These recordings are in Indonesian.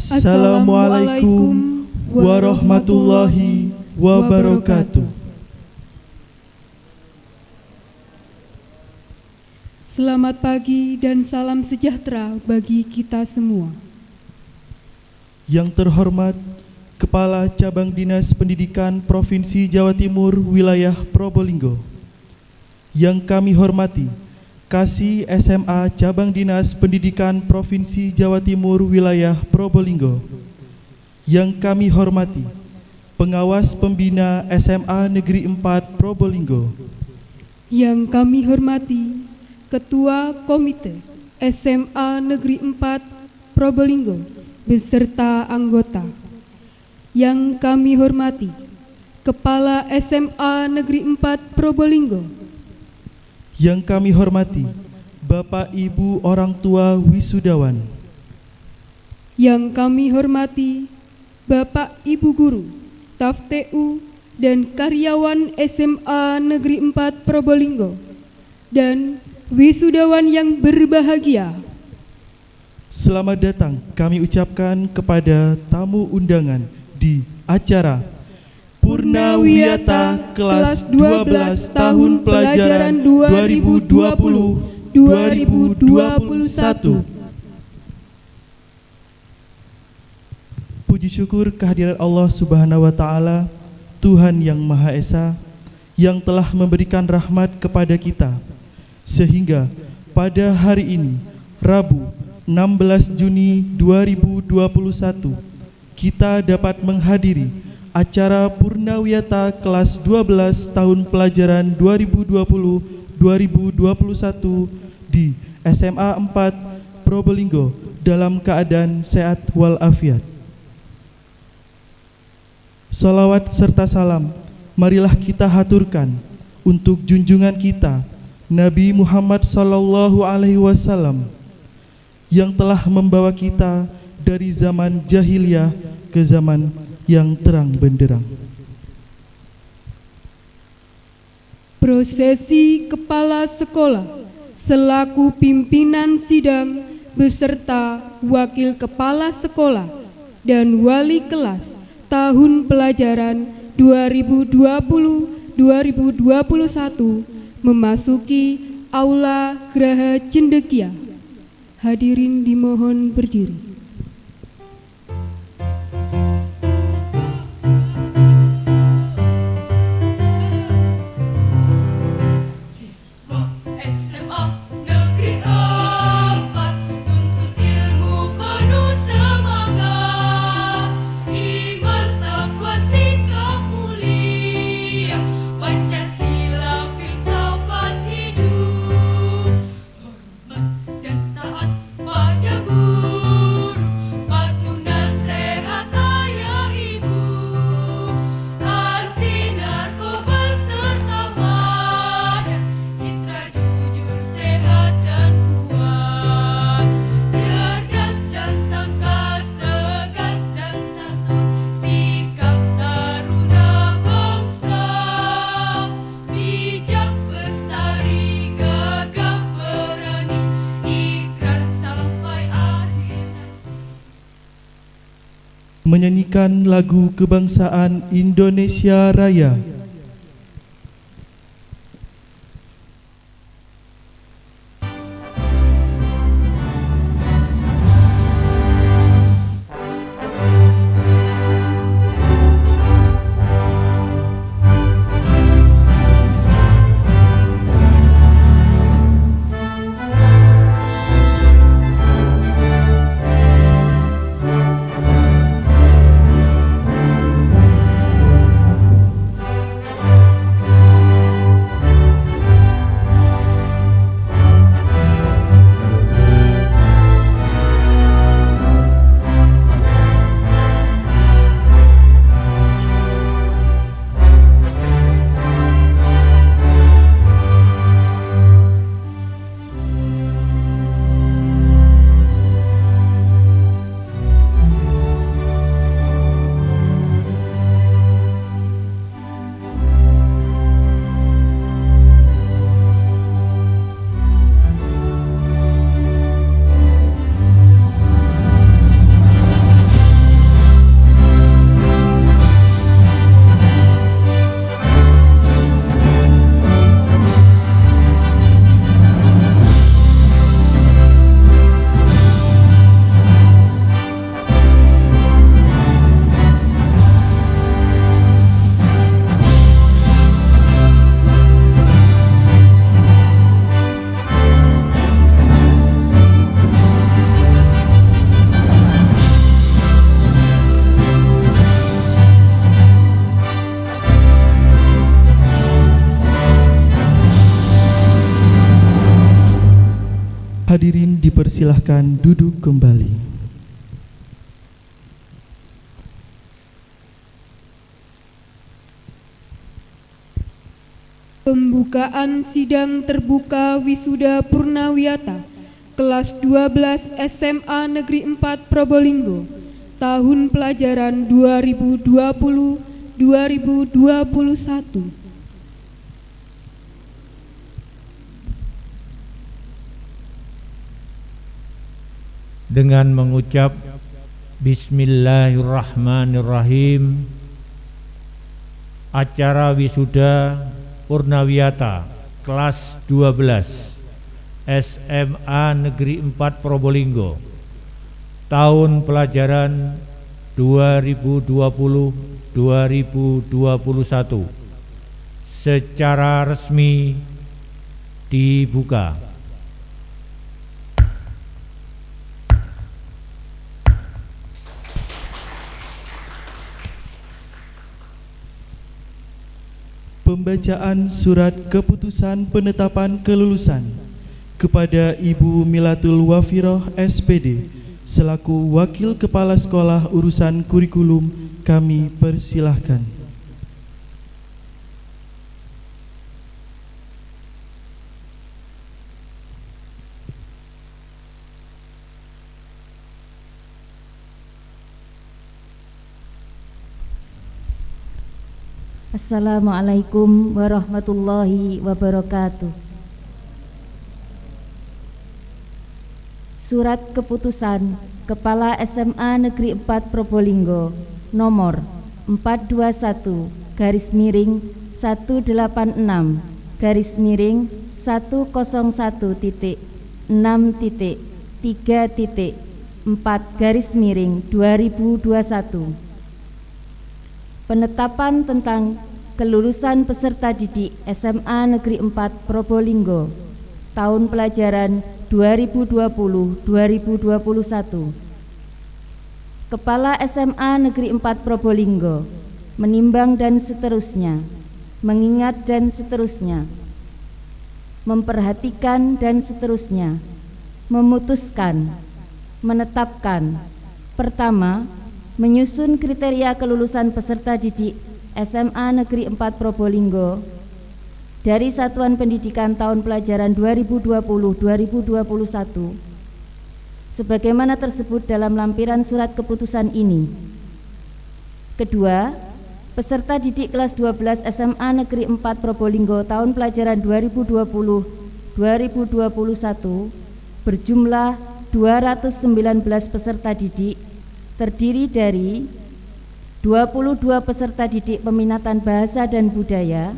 Assalamualaikum warahmatullahi wabarakatuh. Selamat pagi dan salam sejahtera bagi kita semua. Yang terhormat Kepala Cabang Dinas Pendidikan Provinsi Jawa Timur Wilayah Probolinggo. Yang kami hormati Kasih SMA Cabang Dinas Pendidikan Provinsi Jawa Timur Wilayah Probolinggo. Yang kami hormati Pengawas Pembina SMA Negeri 4 Probolinggo. Yang kami hormati Ketua Komite SMA Negeri 4 Probolinggo beserta anggota. Yang kami hormati Kepala SMA Negeri 4 Probolinggo. Yang kami hormati Bapak Ibu orang tua wisudawan. Yang kami hormati Bapak Ibu guru, staf TU dan karyawan SMA Negeri 4 Probolinggo dan wisudawan yang berbahagia. Selamat datang kami ucapkan kepada tamu undangan di acara Purnawiyata kelas 12 tahun pelajaran 2020-2021. Puji syukur kehadiran Allah Subhanahu wa Ta'ala, Tuhan yang Maha Esa, yang telah memberikan rahmat kepada kita, sehingga pada hari ini, Rabu 16 Juni 2021, kita dapat menghadiri acara Purnawiyata kelas 12 tahun pelajaran 2020-2021 di SMA 4 Probolinggo dalam keadaan sehat walafiat. Salawat serta salam marilah kita haturkan untuk junjungan kita Nabi Muhammad SAW yang telah membawa kita dari zaman jahiliyah ke zaman yang terang benderang. Prosesi kepala sekolah selaku pimpinan sidang beserta wakil kepala sekolah dan wali kelas tahun pelajaran 2020-2021 memasuki Aula Graha Cendekia. Hadirin dimohon berdiri. Menyanyikan lagu kebangsaan Indonesia Raya. dipersilahkan duduk kembali. Pembukaan sidang terbuka wisuda Purnawiyata kelas 12 SMA Negeri 4 Probolinggo tahun pelajaran 2020-2021. Dengan mengucap Bismillahirrahmanirrahim, acara wisuda Purnawiyata kelas 12 SMA Negeri 4 Probolinggo tahun pelajaran 2020-2021 secara resmi dibuka. Pembacaan surat keputusan penetapan kelulusan kepada Ibu Milatul Wafiroh SPD selaku Wakil Kepala Sekolah Urusan Kurikulum kami persilahkan. Assalamualaikum warahmatullahi wabarakatuh. Surat Keputusan Kepala SMA Negeri 4 Probolinggo nomor 421-1-6.3.4-2021. Penetapan tentang kelulusan peserta didik SMA Negeri 4 Probolinggo tahun pelajaran 2020-2021. Kepala SMA Negeri 4 Probolinggo menimbang dan seterusnya, mengingat dan seterusnya, memperhatikan dan seterusnya, memutuskan, menetapkan. Pertama, menyusun kriteria kelulusan peserta didik SMA Negeri 4 Probolinggo dari Satuan Pendidikan tahun pelajaran 2020-2021 sebagaimana tersebut dalam lampiran surat keputusan ini. Kedua, peserta didik kelas 12 SMA Negeri 4 Probolinggo tahun pelajaran 2020-2021 berjumlah 219 peserta didik, terdiri dari 22 peserta didik peminatan bahasa dan budaya,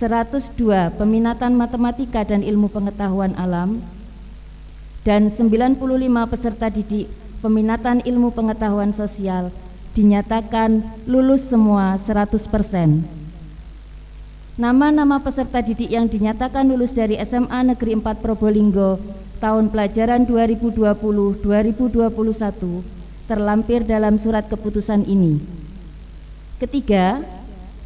102 peminatan matematika dan ilmu pengetahuan alam, dan 95 peserta didik peminatan ilmu pengetahuan sosial dinyatakan lulus semua 100%. Nama-nama peserta didik yang dinyatakan lulus dari SMA Negeri 4 Probolinggo tahun pelajaran 2020-2021 terlampir dalam surat keputusan ini. Ketiga,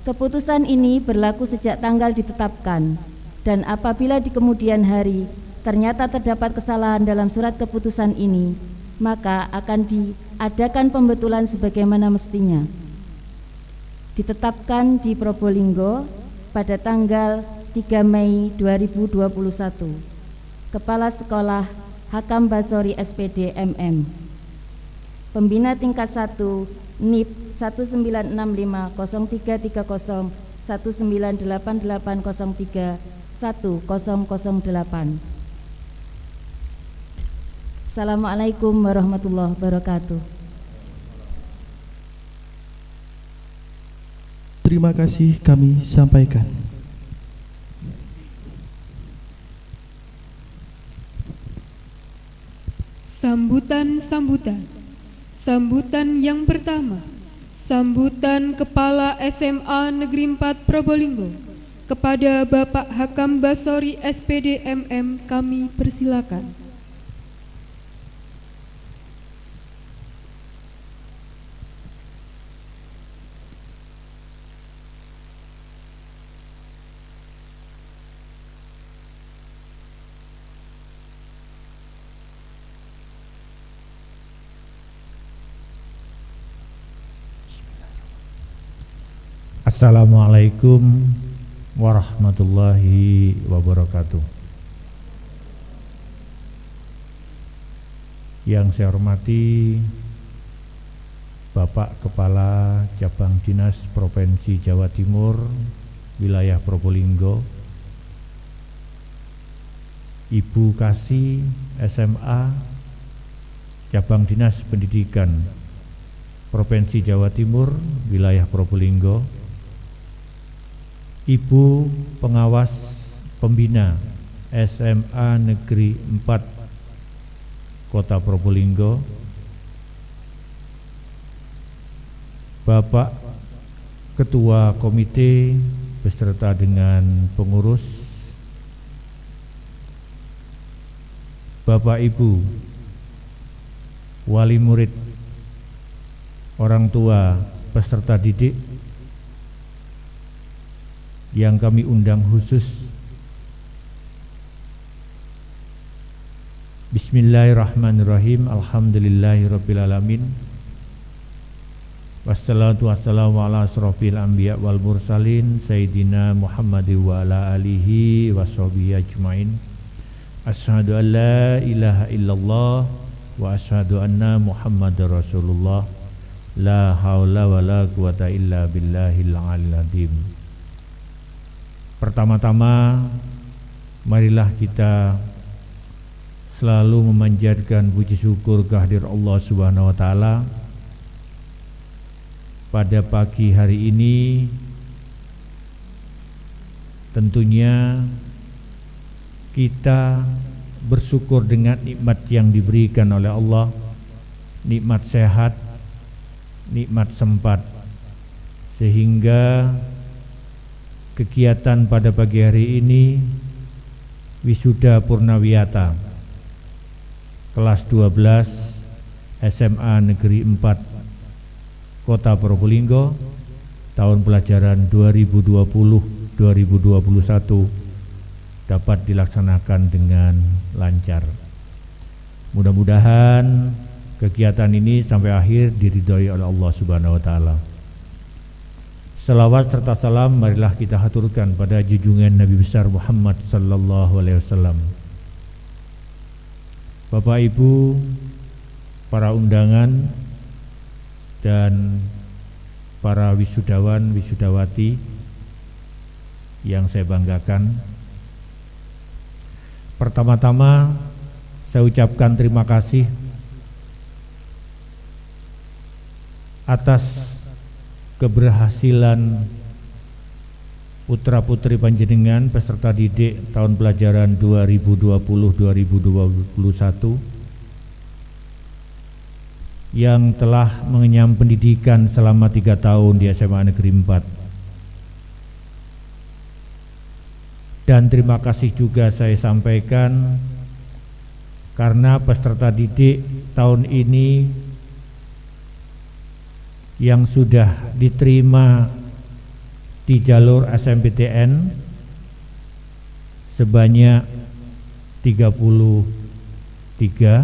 keputusan ini berlaku sejak tanggal ditetapkan, dan apabila di kemudian hari ternyata terdapat kesalahan dalam surat keputusan ini, maka akan diadakan pembetulan sebagaimana mestinya. Ditetapkan di Probolinggo pada tanggal 3 Mei 2021. Kepala Sekolah Hakam Basori SPD MM. Pembina tingkat 1 NIP 1985-198803108. Assalamualaikum warahmatullahi wabarakatuh. Terima kasih kami sampaikan. Sambutan yang pertama, sambutan Kepala SMA Negeri 4 Probolinggo kepada Bapak Hakam Basori SPD MM kami persilakan. Assalamualaikum warahmatullahi wabarakatuh. Yang saya hormati Bapak Kepala Cabang Dinas Provinsi Jawa Timur Wilayah Probolinggo, Ibu Kasih SMA Cabang Dinas Pendidikan Provinsi Jawa Timur Wilayah Probolinggo, Ibu Pengawas Pembina SMA Negeri 4 Kota Probolinggo, Bapak Ketua Komite beserta dengan pengurus, Bapak Ibu wali murid, orang tua peserta didik yang kami undang khusus. Bismillahirrahmanirrahim. Alhamdulillahirrabbilalamin. Wassalatu wassalamu ala asrofil anbiya wal mursalin Sayyidina Muhammad wa ala alihi wa sahbihi ajmain. Asyhadu an la ilaha illallah wa asyhadu anna Muhammadar Rasulullah. La haula wa la quwata illa billahil aliyil azim. Pertama-tama, marilah kita selalu memanjatkan puji syukur kehadirat Allah Subhanahu wa taala. Pada pagi hari ini tentunya kita bersyukur dengan nikmat yang diberikan oleh Allah, nikmat sehat, nikmat sempat, sehingga kegiatan pada pagi hari ini wisuda Purnawiyata kelas 12 SMA Negeri 4 Kota Probolinggo tahun pelajaran 2020-2021 dapat dilaksanakan dengan lancar. Mudah-mudahan kegiatan ini sampai akhir diridhoi oleh Allah Subhanahu wa taala. Salawat serta salam marilah kita haturkan pada junjungan Nabi besar Muhammad sallallahu alaihi wasallam. Bapak Ibu, para undangan dan para wisudawan wisudawati yang saya banggakan. Pertama-tama saya ucapkan terima kasih atas keberhasilan putra-putri panjenengan peserta didik tahun pelajaran 2020-2021 yang telah mengenyam pendidikan selama 3 tahun di SMA Negeri 4. Dan terima kasih juga saya sampaikan karena peserta didik tahun ini yang sudah diterima di jalur SMPTN sebanyak 33,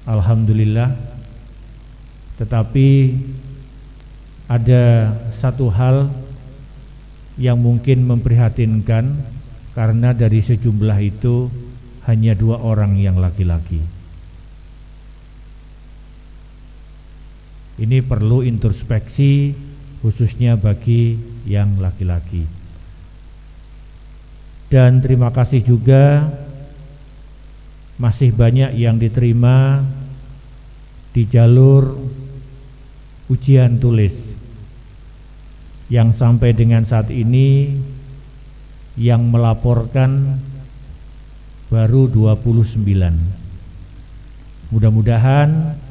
alhamdulillah. Tetapi ada satu hal yang mungkin memprihatinkan karena dari sejumlah itu hanya 2 orang yang laki-laki. Ini perlu introspeksi khususnya bagi yang laki-laki. Dan terima kasih juga masih banyak yang diterima di jalur ujian tulis yang sampai dengan saat ini yang melaporkan baru 29. Mudah-mudahan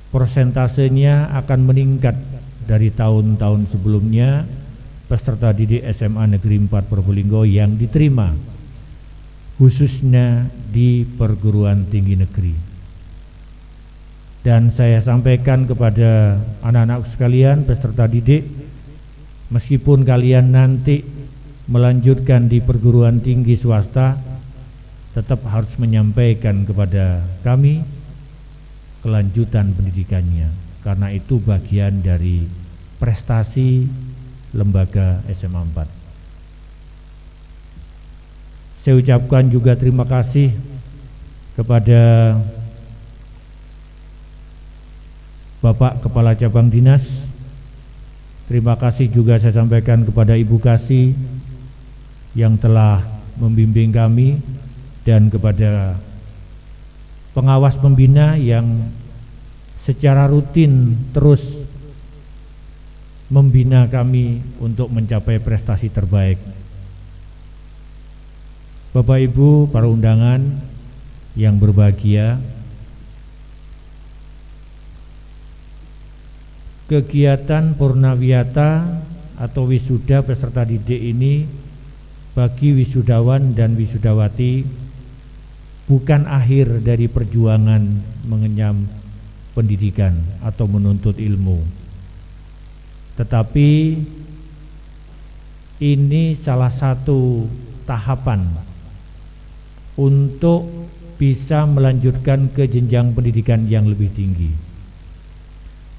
persentasenya akan meningkat dari tahun-tahun sebelumnya peserta didik SMA Negeri 4 Probolinggo yang diterima khususnya di perguruan tinggi negeri. Dan saya sampaikan kepada anak-anak sekalian peserta didik, meskipun kalian nanti melanjutkan di perguruan tinggi swasta, tetap harus menyampaikan kepada kami kelanjutan pendidikannya, karena itu bagian dari prestasi lembaga SMA 4. Saya ucapkan juga terima kasih kepada Bapak Kepala Cabang Dinas. Terima kasih juga saya sampaikan kepada Ibu Kasih yang telah membimbing kami, dan kepada pengawas pembina yang secara rutin terus membina kami untuk mencapai prestasi terbaik. Bapak Ibu, para undangan yang berbahagia, kegiatan Purnawiyata atau wisuda peserta didik ini bagi wisudawan dan wisudawati bukan akhir dari perjuangan mengenyam pendidikan atau menuntut ilmu, tetapi ini salah satu tahapan untuk bisa melanjutkan ke jenjang pendidikan yang lebih tinggi,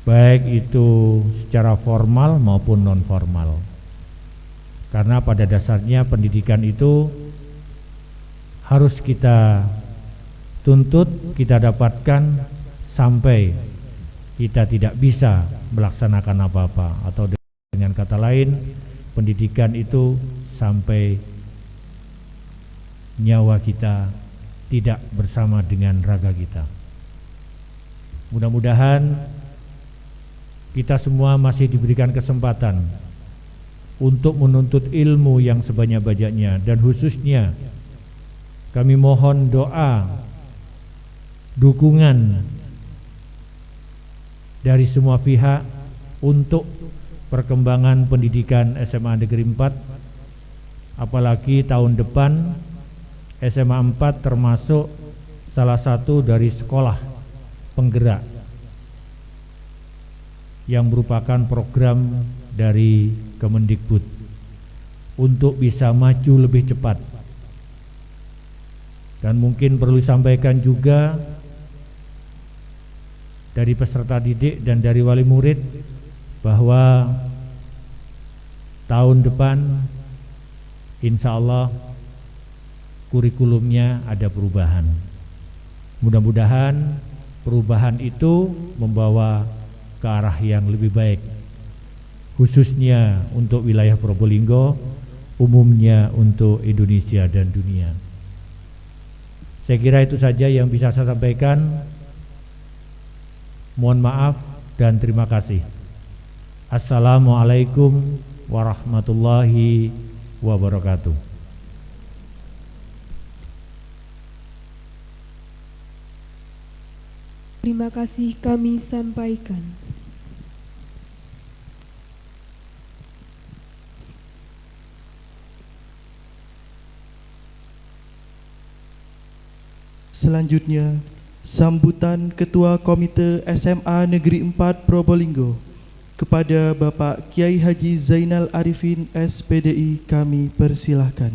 baik itu secara formal maupun non formal. Karena pada dasarnya pendidikan itu harus kita tuntut, kita dapatkan sampai kita tidak bisa melaksanakan apa-apa, atau dengan kata lain, pendidikan itu sampai nyawa kita tidak bersama dengan raga kita. Mudah-mudahan kita semua masih diberikan kesempatan untuk menuntut ilmu yang sebanyak-banyaknya, dan khususnya kami mohon doa, dukungan dari semua pihak untuk perkembangan pendidikan SMA Negeri 4, apalagi tahun depan SMA 4 termasuk salah satu dari sekolah penggerak yang merupakan program dari Kemendikbud untuk bisa maju lebih cepat. Dan mungkin perlu disampaikan juga dari peserta didik dan dari wali murid bahwa tahun depan insya Allah kurikulumnya ada perubahan. Mudah-mudahan perubahan itu membawa ke arah yang lebih baik, khususnya untuk wilayah Probolinggo, umumnya untuk Indonesia dan dunia. Saya kira itu saja yang bisa saya sampaikan. Mohon maaf dan terima kasih. Assalamualaikum warahmatullahi wabarakatuh. Terima kasih kami sampaikan. Selanjutnya, sambutan Ketua Komite SMA Negeri 4 Probolinggo kepada Bapak Kiai Haji Zainal Arifin SPDI kami persilahkan.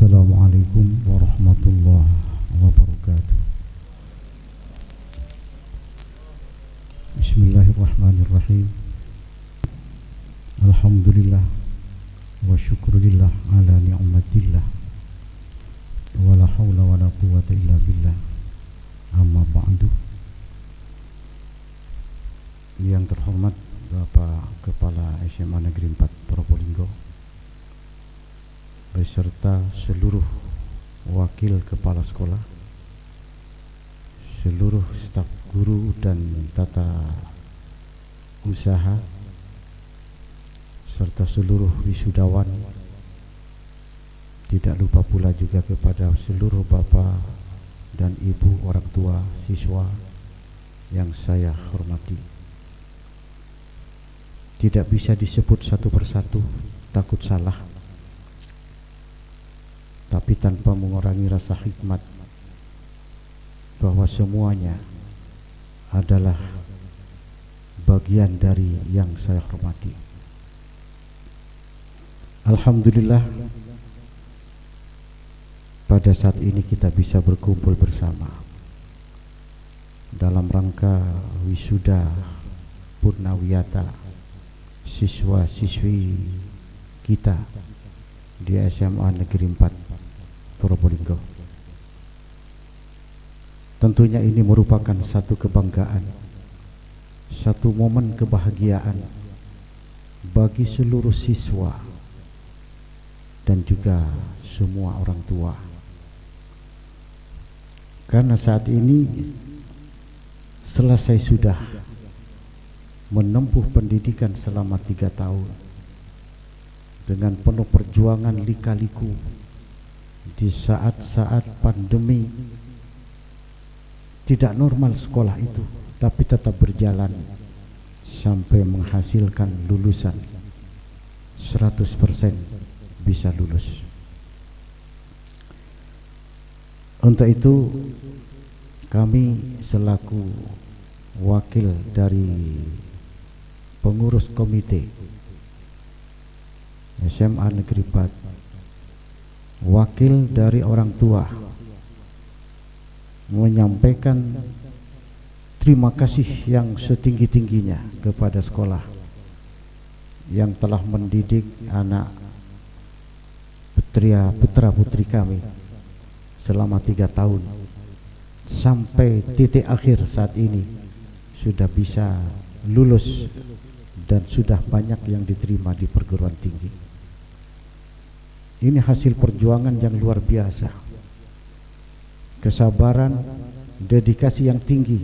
Assalamualaikum warahmatullahi wabarakatuh. Bismillahirrahmanirrahim. Alhamdulillah wa syukurillah ala ni'matillah wa la hawla wa la quwwata illa billah. Amma ba'du. Yang terhormat Bapak Kepala SMA Negeri 4 Probolinggo beserta seluruh wakil kepala sekolah, seluruh staf guru dan tata usaha, serta seluruh wisudawan, Tidak lupa pula juga kepada seluruh bapak dan ibu orang tua siswa yang saya hormati. Tidak bisa disebut satu persatu, takut salah, tapi tanpa mengurangi rasa hikmat bahwa semuanya adalah bagian dari yang saya hormati. Alhamdulillah, pada saat ini kita bisa berkumpul bersama dalam rangka wisuda purnawiyata siswa-siswi kita di SMA Negeri 4 Probolinggo. Tentunya ini merupakan satu kebanggaan, satu momen kebahagiaan bagi seluruh siswa dan juga semua orang tua. Karena saat ini selesai sudah menempuh pendidikan selama 3 tahun dengan penuh perjuangan lika-liku di saat-saat pandemi. Tidak normal sekolah itu, tapi tetap berjalan sampai menghasilkan lulusan 100% bisa lulus. Untuk itu kami selaku wakil dari pengurus komite SMA Negeri 4, wakil dari orang tua, menyampaikan terima kasih yang setinggi-tingginya kepada sekolah yang telah mendidik anak putra-putri kami selama 3 tahun sampai titik akhir saat ini sudah bisa lulus dan sudah banyak yang diterima di perguruan tinggi. Ini hasil perjuangan yang luar biasa, kesabaran, dedikasi yang tinggi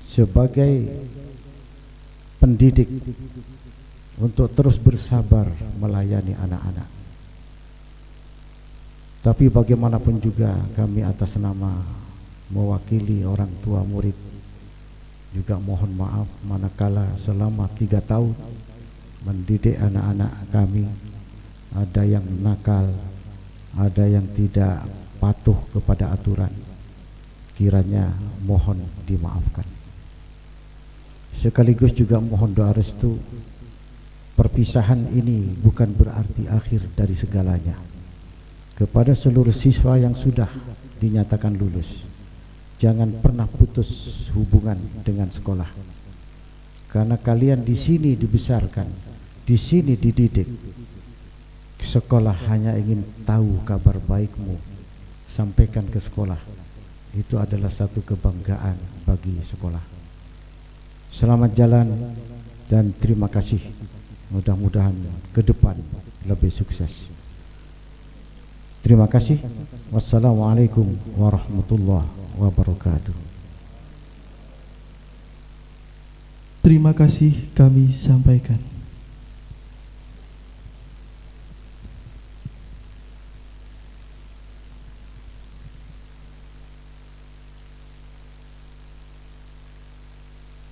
sebagai pendidik untuk terus bersabar melayani anak-anak. Tapi bagaimanapun juga kami atas nama mewakili orang tua murid juga mohon maaf manakala selama 3 tahun mendidik anak-anak kami ada yang nakal, ada yang tidak patuh kepada aturan. Kiranya mohon dimaafkan. Sekaligus juga mohon doa restu. Perpisahan ini bukan berarti akhir dari segalanya. Kepada seluruh siswa yang sudah dinyatakan lulus, jangan pernah putus hubungan dengan sekolah. Karena kalian di sini dibesarkan, di sini dididik. Sekolah hanya ingin tahu kabar baikmu, sampaikan ke sekolah. Itu adalah satu kebanggaan bagi sekolah. Selamat jalan dan terima kasih. Mudah-mudahan ke depan lebih sukses. Terima kasih. Wassalamualaikum warahmatullahi wabarakatuh. Terima kasih kami sampaikan.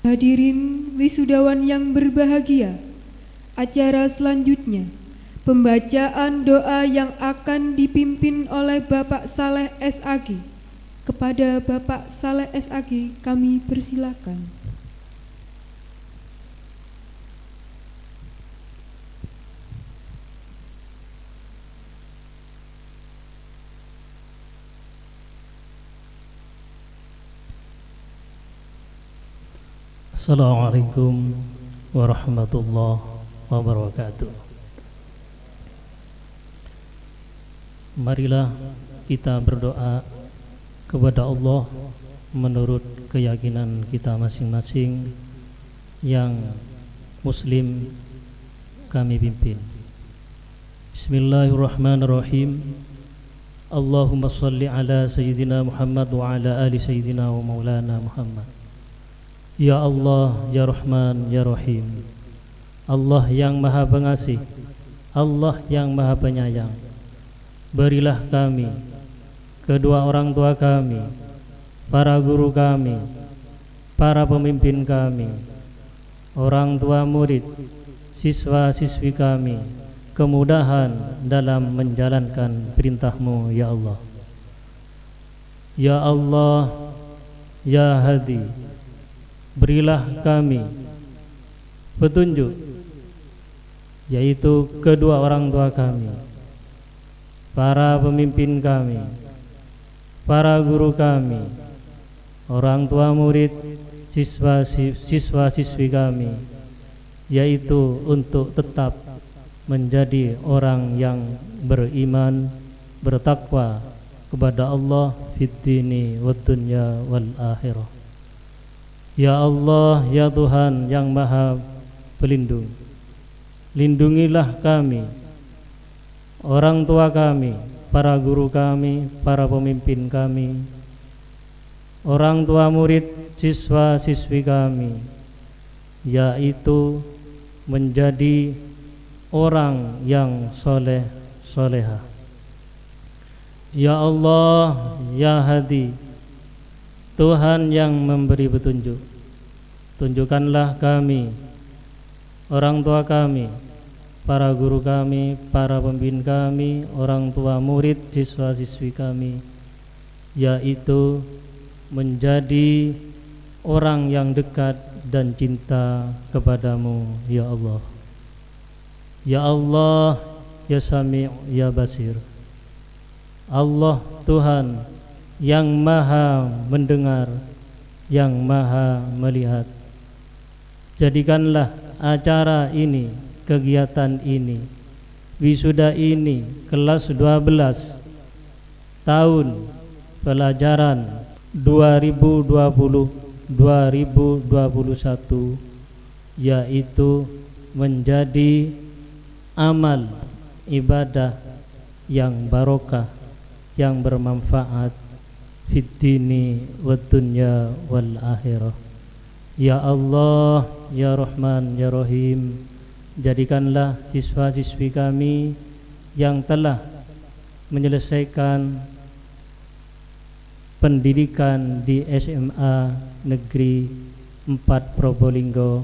Hadirin wisudawan yang berbahagia, acara selanjutnya pembacaan doa yang akan dipimpin oleh Bapak Saleh SAG. Kepada Bapak Saleh SAG kami persilakan. Assalamualaikum warahmatullahi wabarakatuh. Marilah kita berdoa kepada Allah menurut keyakinan kita masing-masing yang muslim kami pimpin. Bismillahirrahmanirrahim. Allahumma salli ala Sayyidina Muhammad wa ala ali Sayyidina wa maulana Muhammad. Ya Allah, Ya Rahman, Ya Rahim. Allah yang maha pengasih, Allah yang maha penyayang, berilah kami, kedua orang tua kami, para guru kami, para pemimpin kami, orang tua murid, siswa-siswi kami, kemudahan dalam menjalankan perintah-Mu ya Allah. Ya Allah, Ya Hadi, berilah kami petunjuk, yaitu kedua orang tua kami, para pemimpin kami, para guru kami, orang tua murid, siswa-siswi kami, yaitu untuk tetap menjadi orang yang beriman, bertakwa kepada Allah fid dini wad dunya wal akhirah. Ya Allah, ya Tuhan yang Maha Pelindung, lindungilah kami, orang tua kami, para guru kami, para pemimpin kami, orang tua murid, siswa-siswi kami, yaitu menjadi orang yang soleh, solehah. Ya Allah, Ya Hadi, Tuhan yang memberi petunjuk, tunjukkanlah kami, orang tua kami, para guru kami, para pemimpin kami, orang tua murid, siswa-siswi kami, yaitu menjadi orang yang dekat dan cinta kepadamu ya Allah. Ya Allah, Ya Sami' Ya Basir, Allah Tuhan yang Maha mendengar, yang Maha melihat. Jadikanlah acara ini, kegiatan ini, wisuda ini, kelas 12 tahun pelajaran 2020-2021, yaitu menjadi amal ibadah yang barokah, yang bermanfaat fid dini wad dunya wal akhirah. Ya Allah, Ya Rahman, Ya Rahim, jadikanlah siswa-siswi kami yang telah menyelesaikan pendidikan di SMA Negeri 4 Probolinggo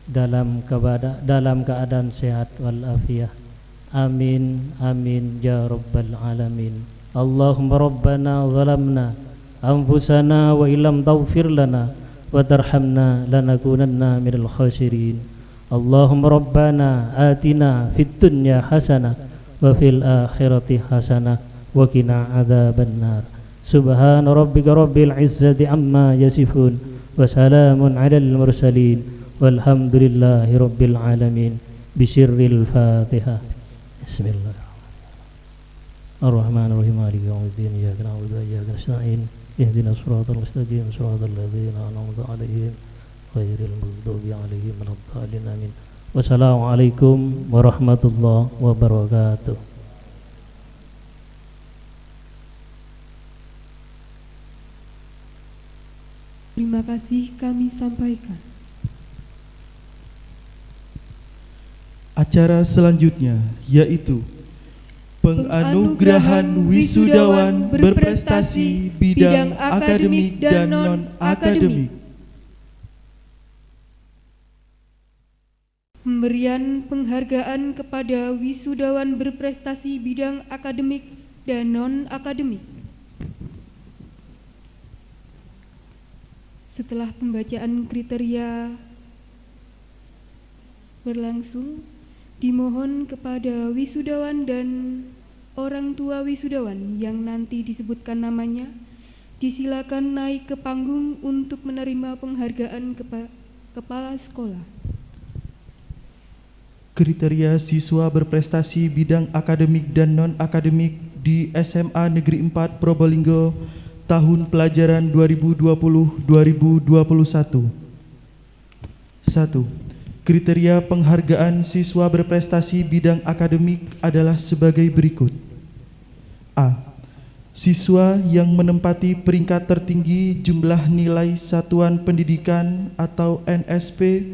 dalam keadaan sehat walafiat. Amin, amin ya rabbal alamin. Allahumma rabbana zalamna anfusana wa illam taghfir lana wa tarhamna lanakunanna minal khasirin. Allahumma rabbana atina fid dunya hasanah wa fil akhirati hasanah wa qina adzaban nar. Subhana rabbika rabbil izzati amma yasifun wa salamun alal mursalin walhamdulillahi rabbil alamin. Bisirril Fatihah. Bismillahirrahmanirrahim. Ar-Rahmanir-Rahim, Maliki yaumiddin, iyyaka na'budu wa iyyaka nasta'in, ihdinas siratal mustaqim, siratal ladzina an'amta 'alaihim ghairil maghdubi 'alaihim waladdallin. Amin. Wassalamualaikum warahmatullahi wabarakatuh. Terima kasih kami sampaikan. Acara selanjutnya yaitu penganugerahan wisudawan berprestasi bidang akademik dan non-akademik. Pemberian penghargaan kepada wisudawan berprestasi bidang akademik dan non-akademik. Setelah pembacaan kriteria berlangsung, dimohon kepada wisudawan dan orang tua wisudawan yang nanti disebutkan namanya, disilakan naik ke panggung untuk menerima penghargaan kepala sekolah. Kriteria siswa berprestasi bidang akademik dan non-akademik di SMA Negeri 4 Probolinggo tahun pelajaran 2020-2021. 1. Kriteria penghargaan siswa berprestasi bidang akademik adalah sebagai berikut. A. Siswa yang menempati peringkat tertinggi jumlah nilai satuan pendidikan atau NSP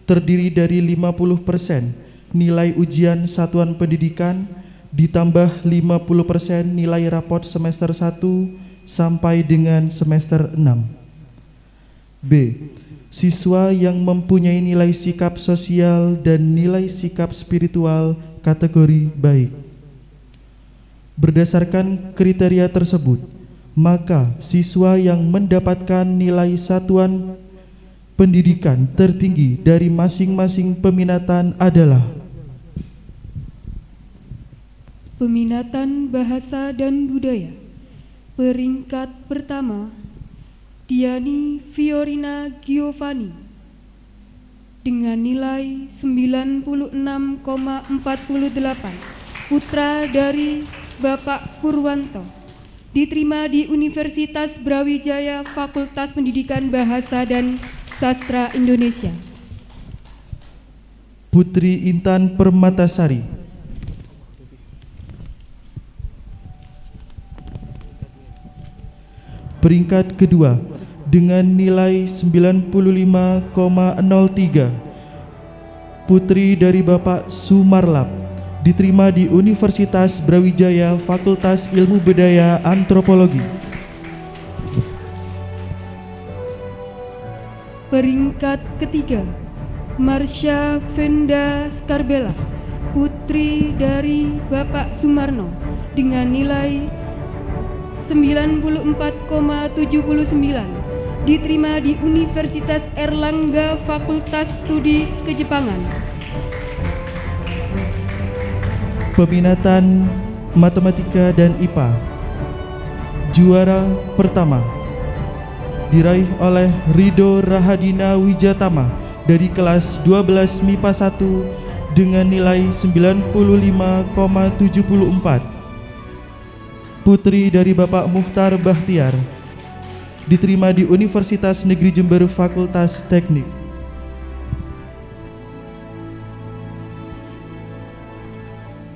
terdiri dari 50% nilai ujian satuan pendidikan ditambah 50% nilai rapot semester 1 sampai dengan semester 6. B. Siswa yang mempunyai nilai sikap sosial dan nilai sikap spiritual kategori baik. Berdasarkan kriteria tersebut, maka siswa yang mendapatkan nilai satuan pendidikan tertinggi dari masing-masing peminatan adalah peminatan bahasa dan budaya. Peringkat pertama, Diani Fiorina Giovanni dengan nilai 96,48, putra dari Bapak Purwanto, diterima di Universitas Brawijaya Fakultas Pendidikan Bahasa dan Sastra Indonesia. Putri Intan Permatasari peringkat kedua dengan nilai 95,03, putri dari Bapak Sumarlap, diterima di Universitas Brawijaya Fakultas Ilmu Budaya Antropologi. Peringkat ketiga, Marsha Venda Skarbella, putri dari Bapak Sumarno, dengan nilai 94,79, diterima di Universitas Erlangga Fakultas Studi Kejepangan. Peminatan Matematika dan IPA. Juara pertama diraih oleh Rido Rahadina Wijatama dari kelas 12 MIPA 1 dengan nilai 95,74. Putri dari Bapak Muhtar Bahtiar, diterima di Universitas Negeri Jember Fakultas Teknik.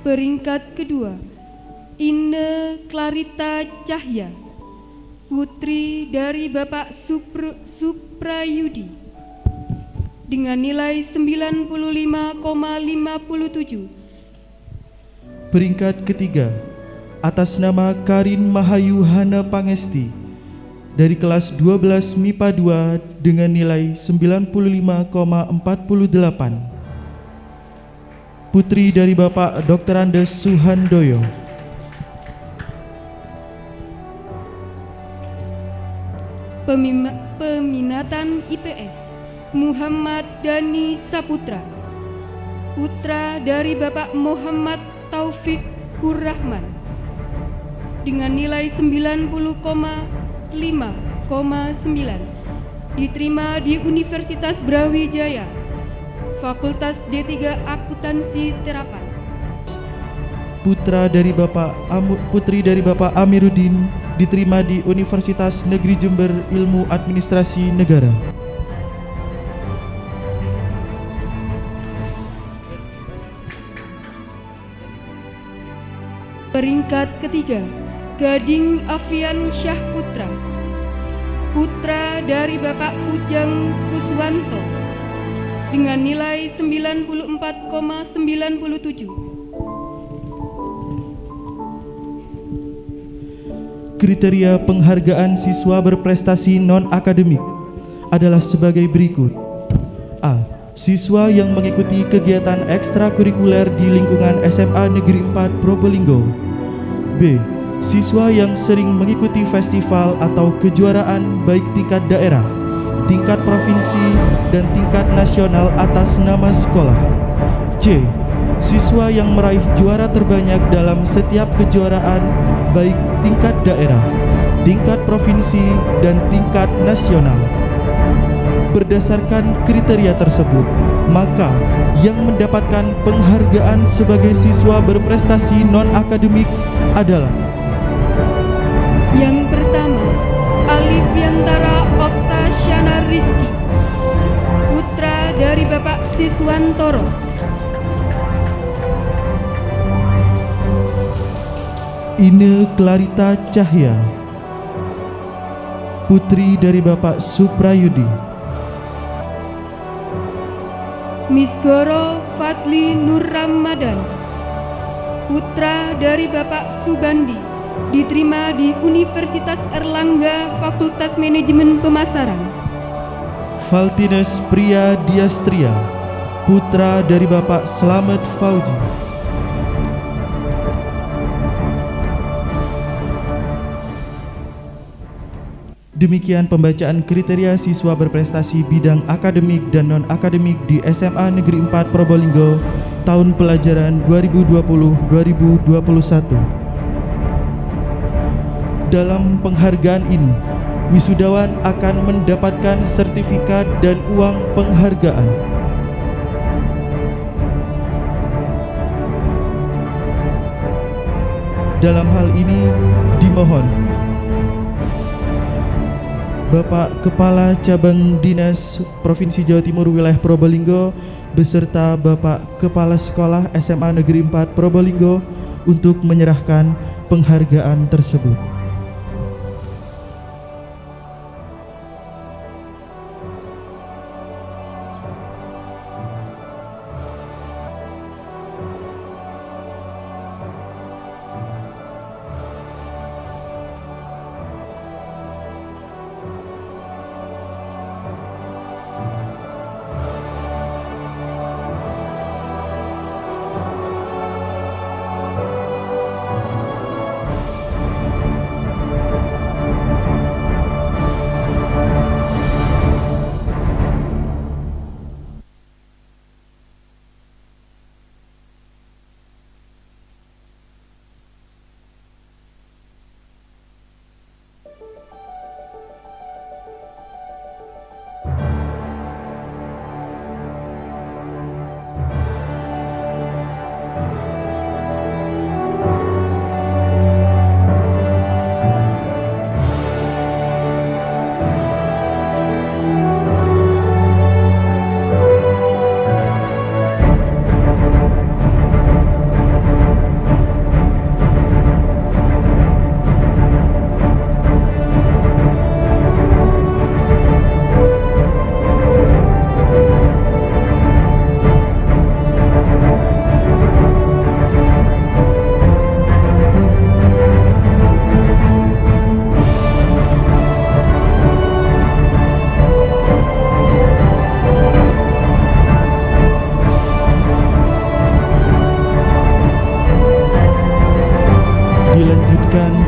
Peringkat kedua, Ine Clarita Cahya, putri dari Bapak Suprayudi, dengan nilai 95,57. Peringkat ketiga, atas nama Karin Mahayu Hana Pangesti dari kelas 12 MIPA 2 dengan nilai 95,48. Putri dari Bapak Dr. Andes Suhandoyo. Peminatan IPS, Muhammad Dani Saputra, putra dari Bapak Muhammad Taufik Kurrahman, dengan nilai 90,5,9, diterima di Universitas Brawijaya Fakultas D3 Akuntansi Terapan. Putri dari Bapak Amiruddin, diterima di Universitas Negeri Jember Ilmu Administrasi Negara. Peringkat ketiga, Gading Afian Syah Putra, putra dari Bapak Ujang Kuswanto, dengan nilai 94,97. Kriteria penghargaan siswa berprestasi non-akademik adalah sebagai berikut. A. Siswa yang mengikuti kegiatan ekstrakurikuler di lingkungan SMA Negeri 4 Probolinggo. B. Siswa yang sering mengikuti festival atau kejuaraan baik tingkat daerah, tingkat provinsi, dan tingkat nasional atas nama sekolah. C. Siswa yang meraih juara terbanyak dalam setiap kejuaraan baik tingkat daerah, tingkat provinsi, dan tingkat nasional. Berdasarkan kriteria tersebut, maka yang mendapatkan penghargaan sebagai siswa berprestasi non-akademik adalah yang pertama, Alifiantara Oktasyana Rizky, putra dari Bapak Siswantoro. Ine Clarita Cahya, putri dari Bapak Suprayudi. Misgoro Fadli Nur Ramadan, putra dari Bapak Subandi, diterima di Universitas Erlangga Fakultas Manajemen Pemasaran. Valtinus Pria Diastria, putra dari Bapak Slamet Fauji. Demikian pembacaan kriteria siswa berprestasi bidang akademik dan non-akademik di SMA Negeri 4 Probolinggo tahun pelajaran 2020-2021. Dalam penghargaan ini, wisudawan akan mendapatkan sertifikat dan uang penghargaan. Dalam hal ini dimohon Bapak Kepala Cabang Dinas Provinsi Jawa Timur Wilayah Probolinggo beserta Bapak Kepala Sekolah SMA Negeri 4 Probolinggo untuk menyerahkan penghargaan tersebut.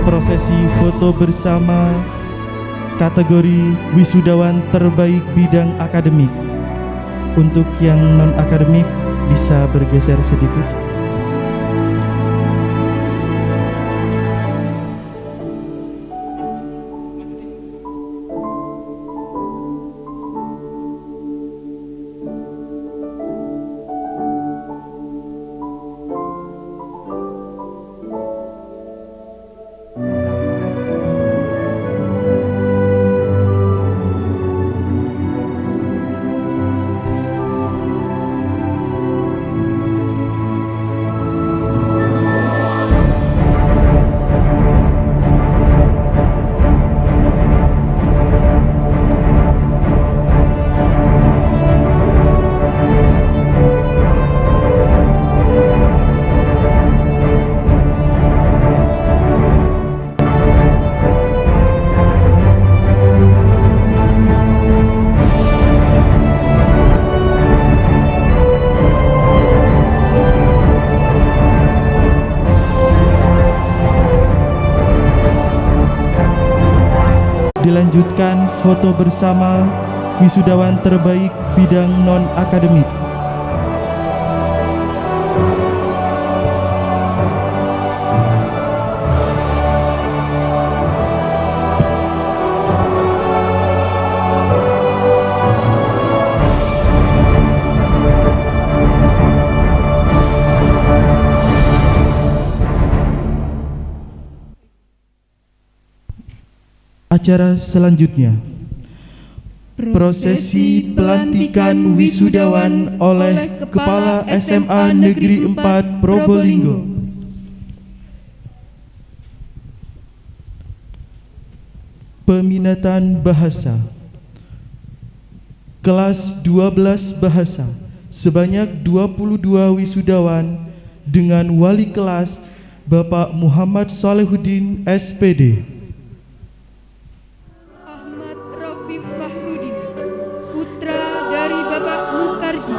Prosesi foto bersama kategori wisudawan terbaik bidang akademik. Untuk yang non-akademik bisa bergeser sedikit. Dilanjutkan foto bersama wisudawan terbaik bidang non-akademik. Acara selanjutnya, prosesi pelantikan wisudawan oleh Kepala SMA Negeri 4 Probolinggo. Peminatan bahasa kelas 12 bahasa sebanyak 22 wisudawan dengan wali kelas Bapak Muhammad Solehuddin SPD. Ahmad Rafiq Fahrudin, putra dari Bapak Mukarji,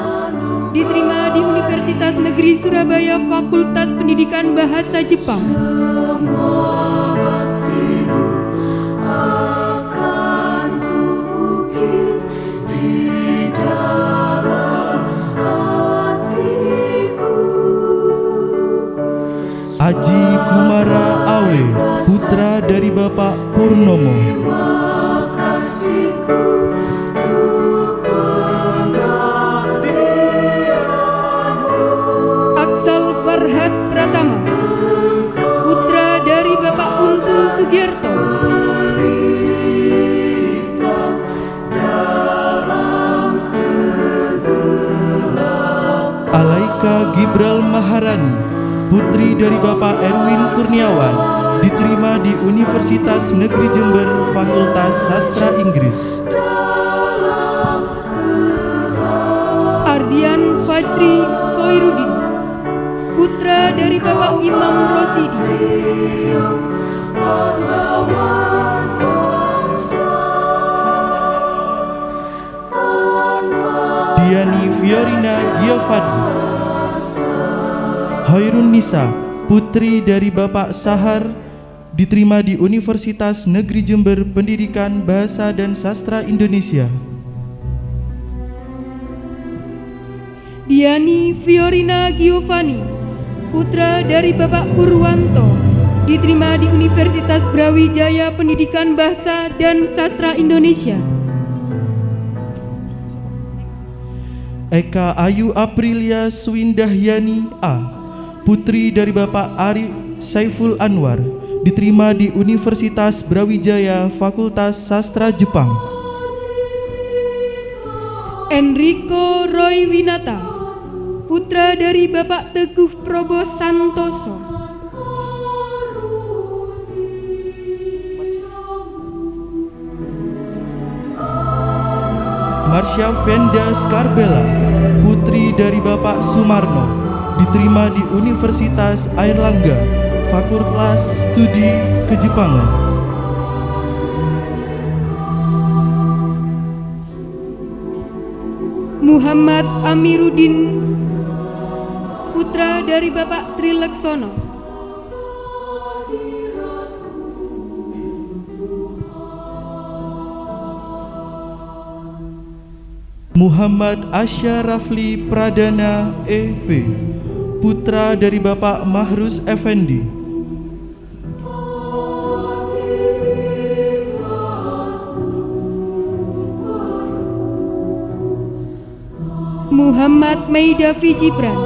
diterima di Universitas Negeri Surabaya Fakultas Pendidikan Bahasa Jepang. Aji Kumara Awe, putra dari Bapak Purnomo. Aksal Farhad Pratama, putra dari Bapak Untung Sugierto. Alaika Gibral Maharani, putri dari Bapak Erwin Kurniawan, diterima di Universitas Negeri Jember Fakultas Sastra Inggris. Ardian Fajri Koirudin, putra dari Bapak Imam Rosidi. Diani Fiorina Giovanni. Hoirun Nisa, putri dari Bapak Sahar, diterima di Universitas Negeri Jember Pendidikan Bahasa dan Sastra Indonesia. Diani Fiorina Giovanni, putra dari Bapak Purwanto, diterima di Universitas Brawijaya Pendidikan Bahasa dan Sastra Indonesia. Eka Ayu Aprilia Swindahyani A, putri dari Bapak Ari Saiful Anwar, diterima di Universitas Brawijaya Fakultas Sastra Jepang. Enrico Roy Winata, putra dari Bapak Teguh Probo Santoso. Marsha Venda Skarbella, putri dari Bapak Sumarno, diterima di Universitas Airlangga, Fakultas Studi Kejepangan. Muhammad Amiruddin, putra dari Bapak Trilaksono. Muhammad Asyarafli Pradana EP, putra dari Bapak Mahrus Effendi. Muhammad Meidavi Jibran,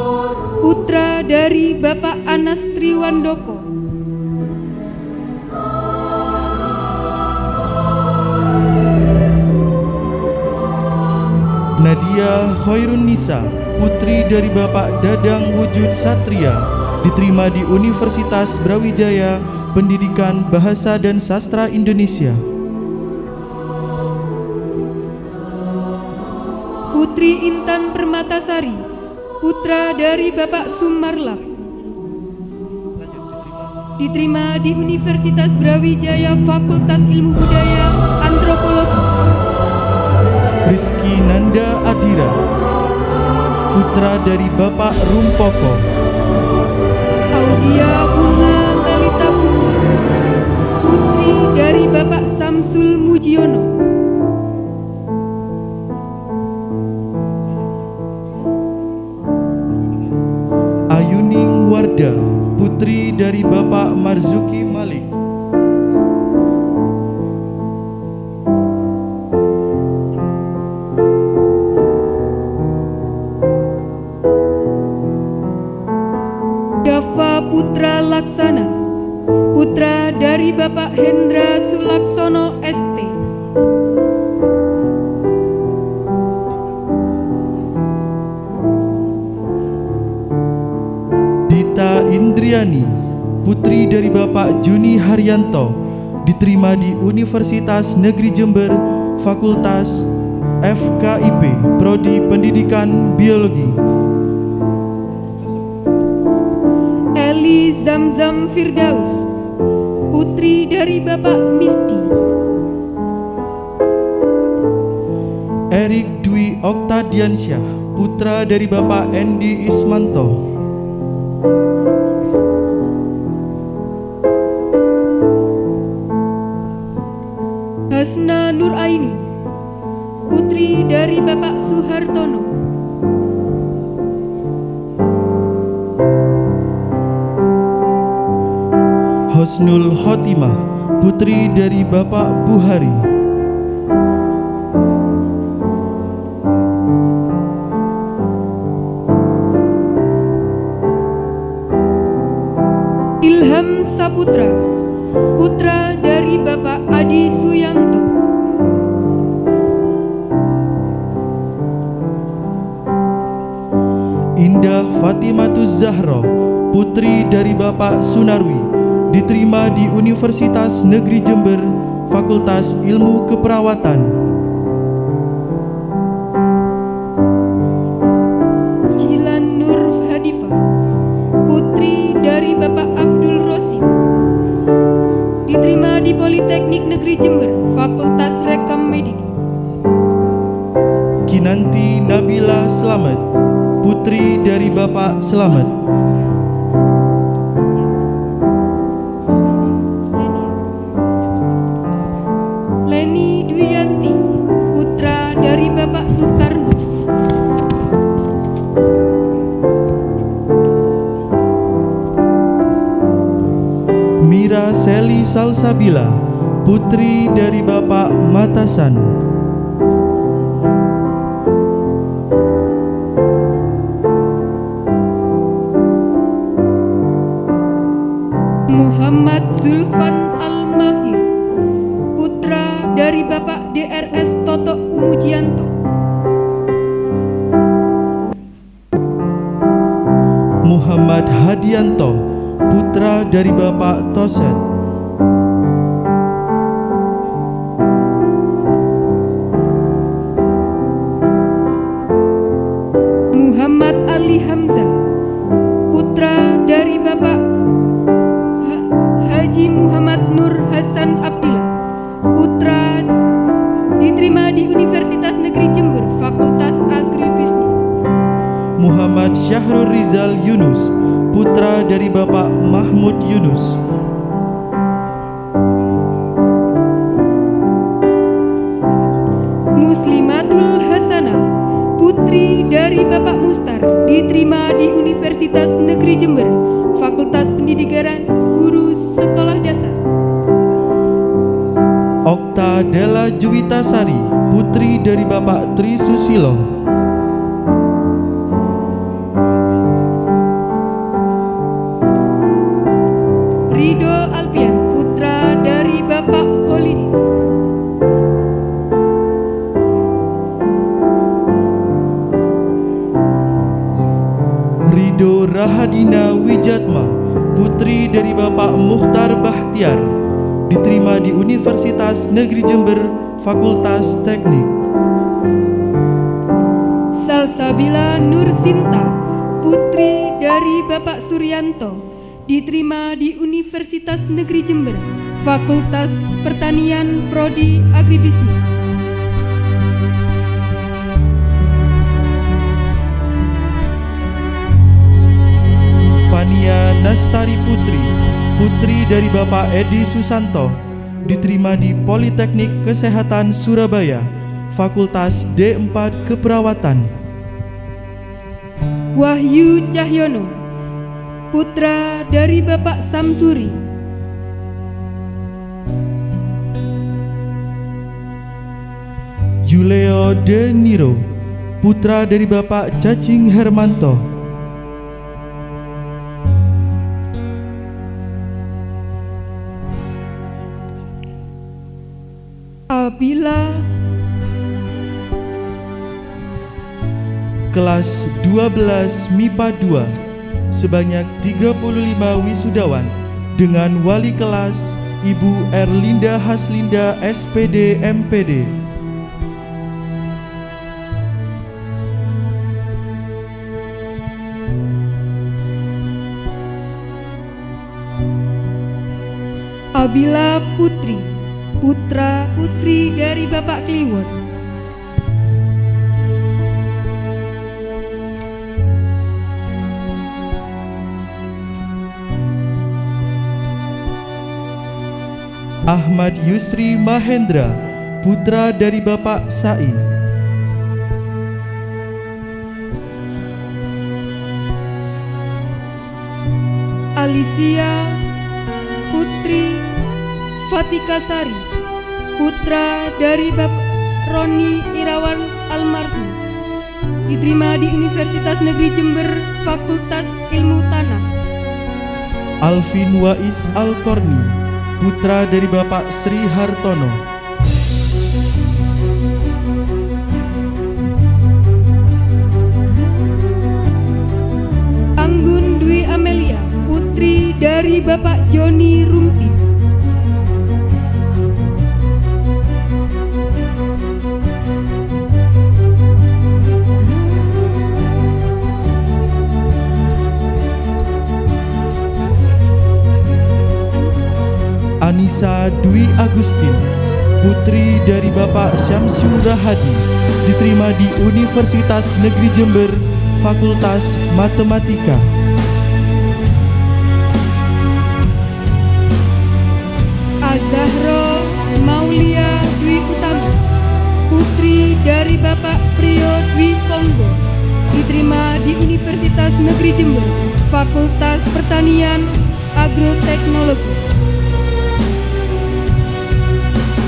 putra dari Bapak Anas Triwandoko. Nadia Khairun Nisa, putri dari Bapak Dadang Wujud Satria, diterima di Universitas Brawijaya Pendidikan Bahasa dan Sastra Indonesia. Putri Intan Permatasari, putra dari Bapak Sumarlap, diterima di Universitas Brawijaya Fakultas Ilmu Budaya Antropologi. Rizky Nanda Adira, putra dari Bapak Rumpoko. Audia Bunga Lalita Putri, putri dari Bapak Samsul Mujiono. Ayuning Warda, putri dari Bapak Marzuki Malik. Dava Putra Laksana, putra dari Bapak Hendra Sulaksono ST. Dita Indriani, putri dari Bapak Juni Haryanto, diterima di Universitas Negeri Jember, Fakultas FKIP, Prodi Pendidikan Biologi. Lili Zamzam Firdaus, putri dari Bapak Misdi. Erik Dwi Oktadiansyah, putra dari Bapak Endi Ismanto. Hasna Nuraini, putri dari Bapak Suhartono. Hosnul Khotimah, putri dari Bapak Buhari. Ilham Saputra, putra dari Bapak Adi Suyanto. Indah Fatimatuz Zahra, putri dari Bapak Sunarwi, diterima di Universitas Negeri Jember, Fakultas Ilmu Keperawatan. Jilan Nur Hadifah, putri dari Bapak Abdul Rosim, diterima di Politeknik Negeri Jember, Fakultas Rekam Medik. Kinanti Nabila Slamet, putri dari Bapak Slamet. Leni Duyanti, putra dari Bapak Soekarno. Mira Seli Salsabila, putri dari Bapak Matasan. Muhammad Zulfan Al-Mahir, putra dari Bapak DRS Toto Mujianto. Muhammad Hadianto, putra dari Bapak Toset. Muhammad Ali Hamzah, putra dari Bapak Haji Muhammad Nur Hasan Abdillah, putra diterima di Universitas Negeri Jember, Fakultas Agribisnis. Muhammad Syahrul Rizal Yunus, putra dari Bapak Mahmud Yunus. Muslimatul Hasanah, putri dari Bapak Mustar, diterima di Universitas Negeri Jember, Fakultas Pendidikan Guru Sekolah Dasar. Okta Della Juwitasari, putri dari Bapak Tri Susilo. Rido Alpian, putra dari Bapak Holidi. Rido Rahadina Wijatma, putri dari Bapak Mukhtar Bahtiar, diterima di Universitas Negeri Jember, Fakultas Teknik. Salsabila Nursinta, putri dari Bapak Suryanto, diterima di Universitas Negeri Jember, Fakultas Pertanian Prodi Agribisnis. Pania Nastari Putri, putri dari Bapak Edi Susanto, diterima di Politeknik Kesehatan Surabaya, Fakultas D4 Keperawatan. Wahyu Cahyono, putra dari Bapak Samsuri. Julio De Niro, putra dari Bapak Cacing Hermanto. Abila, kelas 12 MIPA 2, sebanyak 35 wisudawan dengan wali kelas Ibu Erlinda Haslinda SPD MPD. Abila Putri, putra putri dari Bapak Kliwon. Ahmad Yusri Mahendra, putra dari Bapak Sai. Alicia Putri Fatikasari, putra dari Bapak Roni Irawan almarhum, diterima di Universitas Negeri Jember, Fakultas Ilmu Tanah. Alvin Wais Al-Korni, putra dari Bapak Sri Hartono. Anggun Dwi Amelia, putri dari Bapak Joni Rumpis. Anissa Dwi Agustin, putri dari Bapak Syamsur Rahadi, diterima di Universitas Negeri Jember, Fakultas Matematika. Azahro Maulia Dwi Utami, putri dari Bapak Priyo Dwi Ponggo, diterima di Universitas Negeri Jember, Fakultas Pertanian Agroteknologi.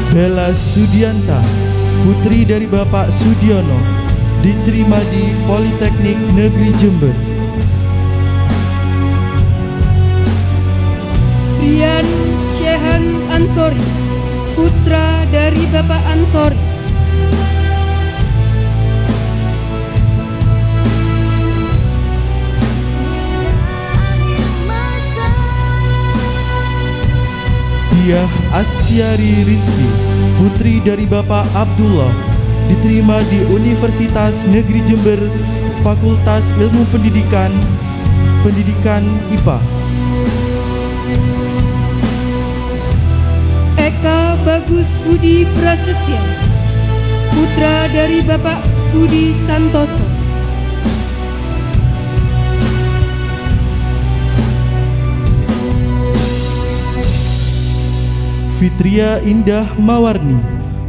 Bella Sudianta, putri dari Bapak Sudiono, diterima di Politeknik Negeri Jember. Rian Shehan Ansori, putra dari Bapak Ansori. Diah Astiari Rizki, putri dari Bapak Abdullah, diterima di Universitas Negeri Jember, Fakultas Ilmu Pendidikan IPA. Eka Bagus Budi Prasetya, putra dari Bapak Budi Santoso. Fitria Indah Mawarni,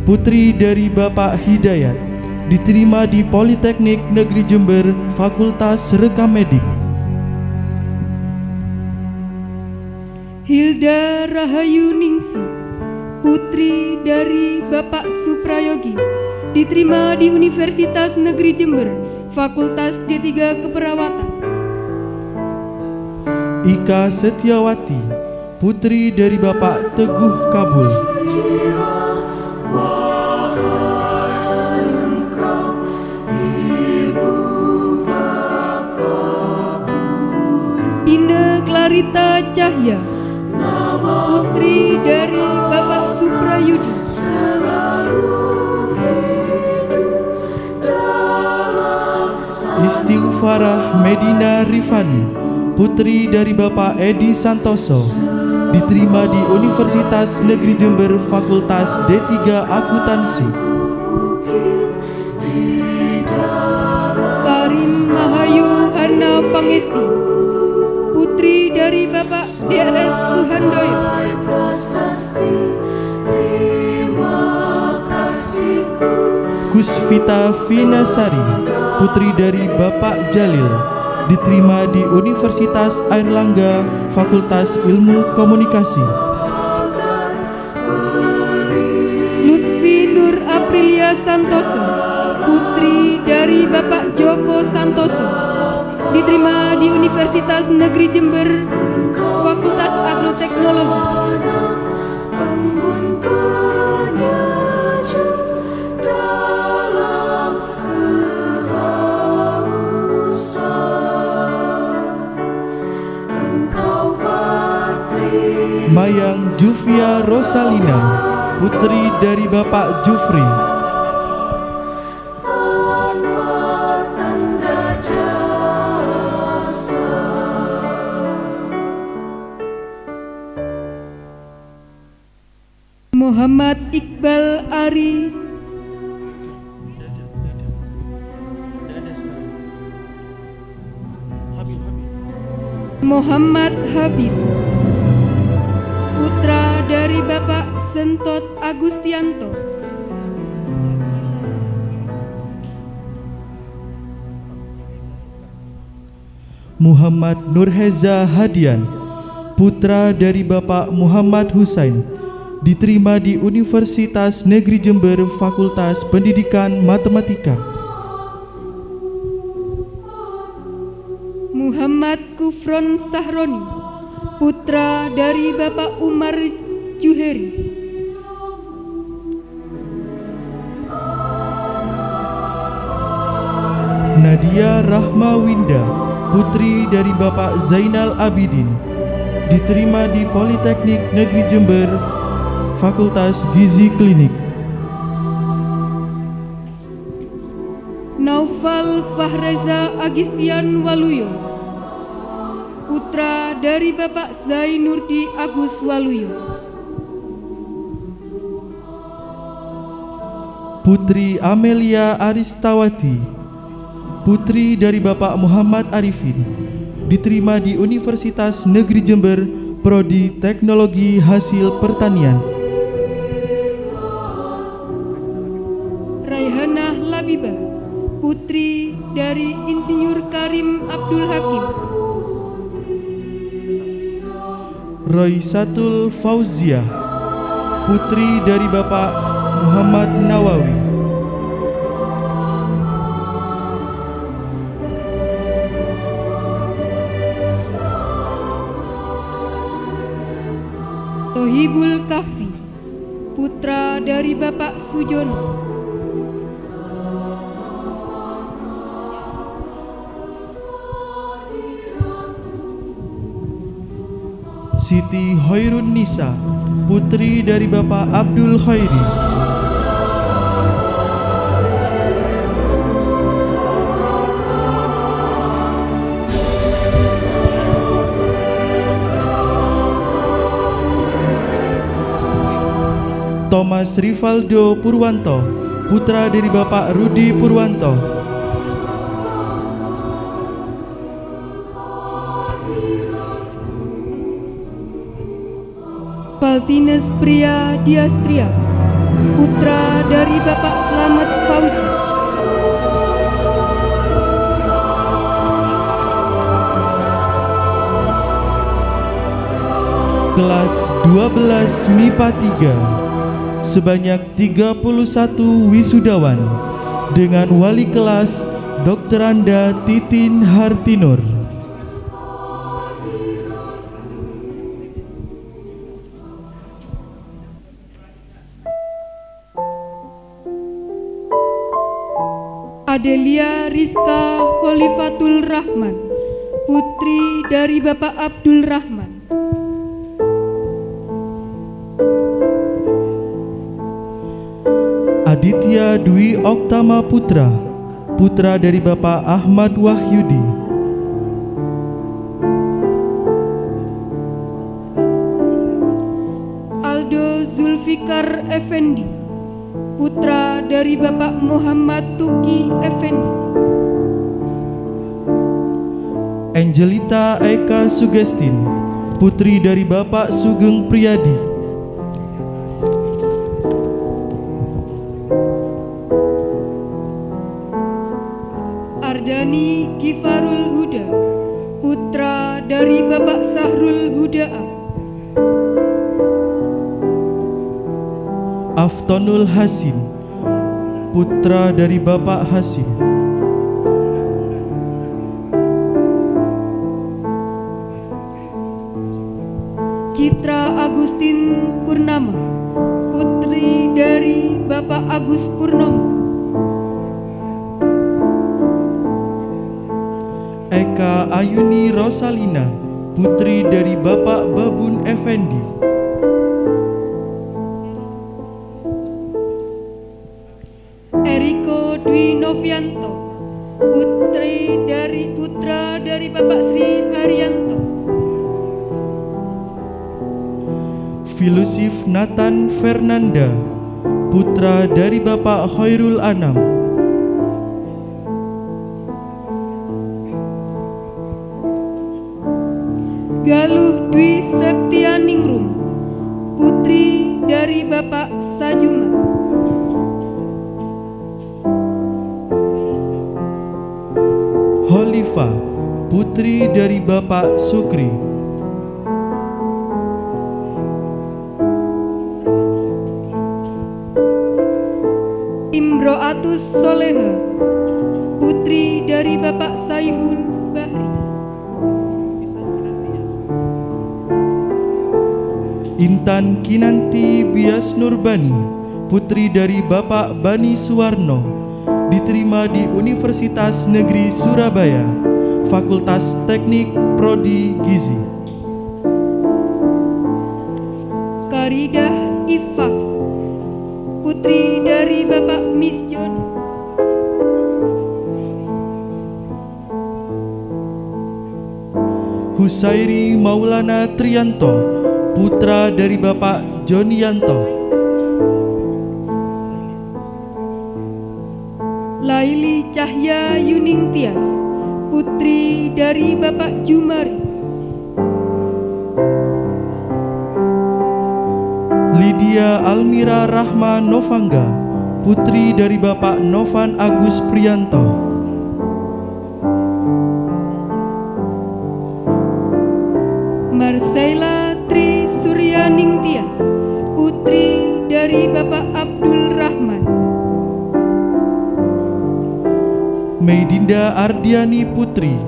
putri dari Bapak Hidayat, diterima di Politeknik Negeri Jember, Fakultas Rekamedik. Hilda Rahayu Ningsi, putri dari Bapak Suprayogi, diterima di Universitas Negeri Jember, Fakultas D3 Keperawatan. Ika Setiawati, putri dari Bapak Teguh Kabul. Ine Clarita Cahya, putri dari Bapak Suprayudi. Istighfarah Medina Rifani, putri dari Bapak Edi Santoso, diterima di Universitas Negeri Jember, Fakultas D3 Akuntansi. Karim Mahayu Hana Pangesti, putri dari Bapak DRS Suhandoyo. Kusvita Vinasari, putri dari Bapak Jalil, diterima di Universitas Airlangga, Fakultas Ilmu Komunikasi. Lutfi Nur Aprilia Santoso, putri dari Bapak Joko Santoso, diterima di Universitas Negeri Jember, Fakultas Agroteknologi. Mayang Juvia Rosalina, putri dari Bapak Jufri. Muhammad Iqbal Ari, Muhammad Habib, putra dari Bapak Sentot Agustianto, Muhammad Nurheza Hadian, putra dari Bapak Muhammad Husain, diterima di Universitas Negeri Jember Fakultas Pendidikan Matematika. Muhammad Kufron Sahroni, putra dari Bapak Umar Juheri, Nadia Rahma Winda, putri dari Bapak Zainal Abidin, diterima di Politeknik Negeri Jember Fakultas Gizi Klinik. Naufal Fahreza Agistian Waluyo, putra dari Bapak Zainurdi Agus Waluyo, Putri Amelia Aristawati, putri dari Bapak Muhammad Arifin, diterima di Universitas Negeri Jember Prodi Teknologi Hasil Pertanian. Raihanah Labibah, putri dari Insinyur Karim Abdul Hakim, Roysatul Fauziah, putri dari Bapak Muhammad Nawawi, Tohibul Kafi, putra dari Bapak Sujono, Siti Hoirun Nisa, putri dari Bapak Abdul Khairi, Thomas Rivaldo Purwanto, putra dari Bapak Rudi Purwanto, Valtines Pria Diastria, putra dari Bapak Slamet Fauji, kelas 12 MIPA 3, sebanyak 31 wisudawan dengan wali kelas Dr. Anda Titin Hartinur. Adelia Rizka Khalifatul Rahman, putri dari Bapak Abdul Rahman, Aditya Dwi Oktama Putra, putra dari Bapak Ahmad Wahyudi, Aldo Zulfikar Effendi, putra dari Bapak Muhammad Tuki Effendi, Angelita Eka Sugestin, putri dari Bapak Sugeng Priyadi, Ardani Gifarul Huda, putra dari Bapak Sahrul Huda'a, Aftonul Hasim, putra dari Bapak Hasim, Citra Agustin Purnama, putri dari Bapak Agus Purnomo, Eka Ayuni Rosalina, putri dari Bapak Babun Effendi, Eriko Dwi Novianto, putra dari Bapak Sri Haryanto, Filusif Nathan Fernanda, putra dari Bapak Khairul Anam. Galuh Dwi Septianingrum, putri dari Bapak Sajuma. Holifa, putri dari Bapak Sukri. Imro'atus Soleha, putri dari Bapak Sayhun Bahri. Intan Kinanti Bias Nurbani, putri dari Bapak Bani Suwarno, diterima di Universitas Negeri Surabaya, Fakultas Teknik Prodi Gizi. Karidah Ifah, putri dari Bapak Misjon. Husairi Maulana Trianto, putra dari Bapak Jonianto. Laili Cahya Yuning Tias, putri dari Bapak Jumari. Lydia Almira Rahma Novangga, putri dari Bapak Novan Agus Prianto. Marcella Tri Suryaning Tias, putri dari Bapak Abdul Rahman. Meidinda Ardiani Putri,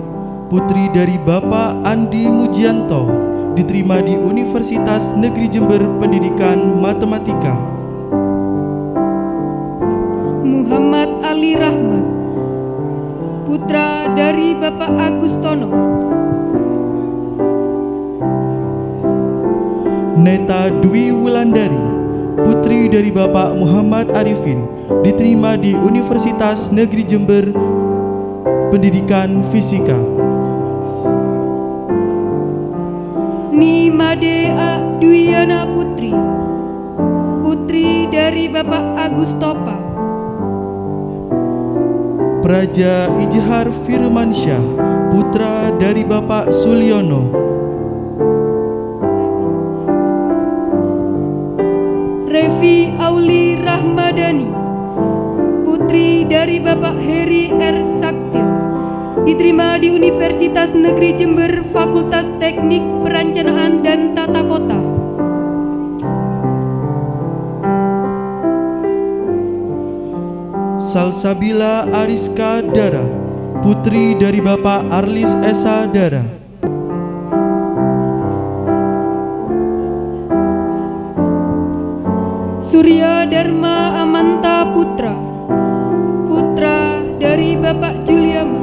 putri dari Bapak Andi Mujianto, diterima di Universitas Negeri Jember Pendidikan Matematika. Muhammad Ali Rahman, putra dari Bapak Agustono. Neta Dwi Wulandari, putri dari Bapak Muhammad Arifin, diterima di Universitas Negeri Jember Pendidikan Fisika. Nimade A. Dwiana Putri, putri dari Bapak Agustopa. Praja Ijhar Firmansyah, putra dari Bapak Sulyono. Revi Auli Rahmadani, putri dari Bapak Heri R. Saktyo, diterima di Universitas Negeri Jember Fakultas Teknik Perencanaan dan Tata Kota. Salsabila Ariska Dara, putri dari Bapak Arlis Esa Dara. Surya Dharma Amanta Putra, putra dari Bapak Juliama.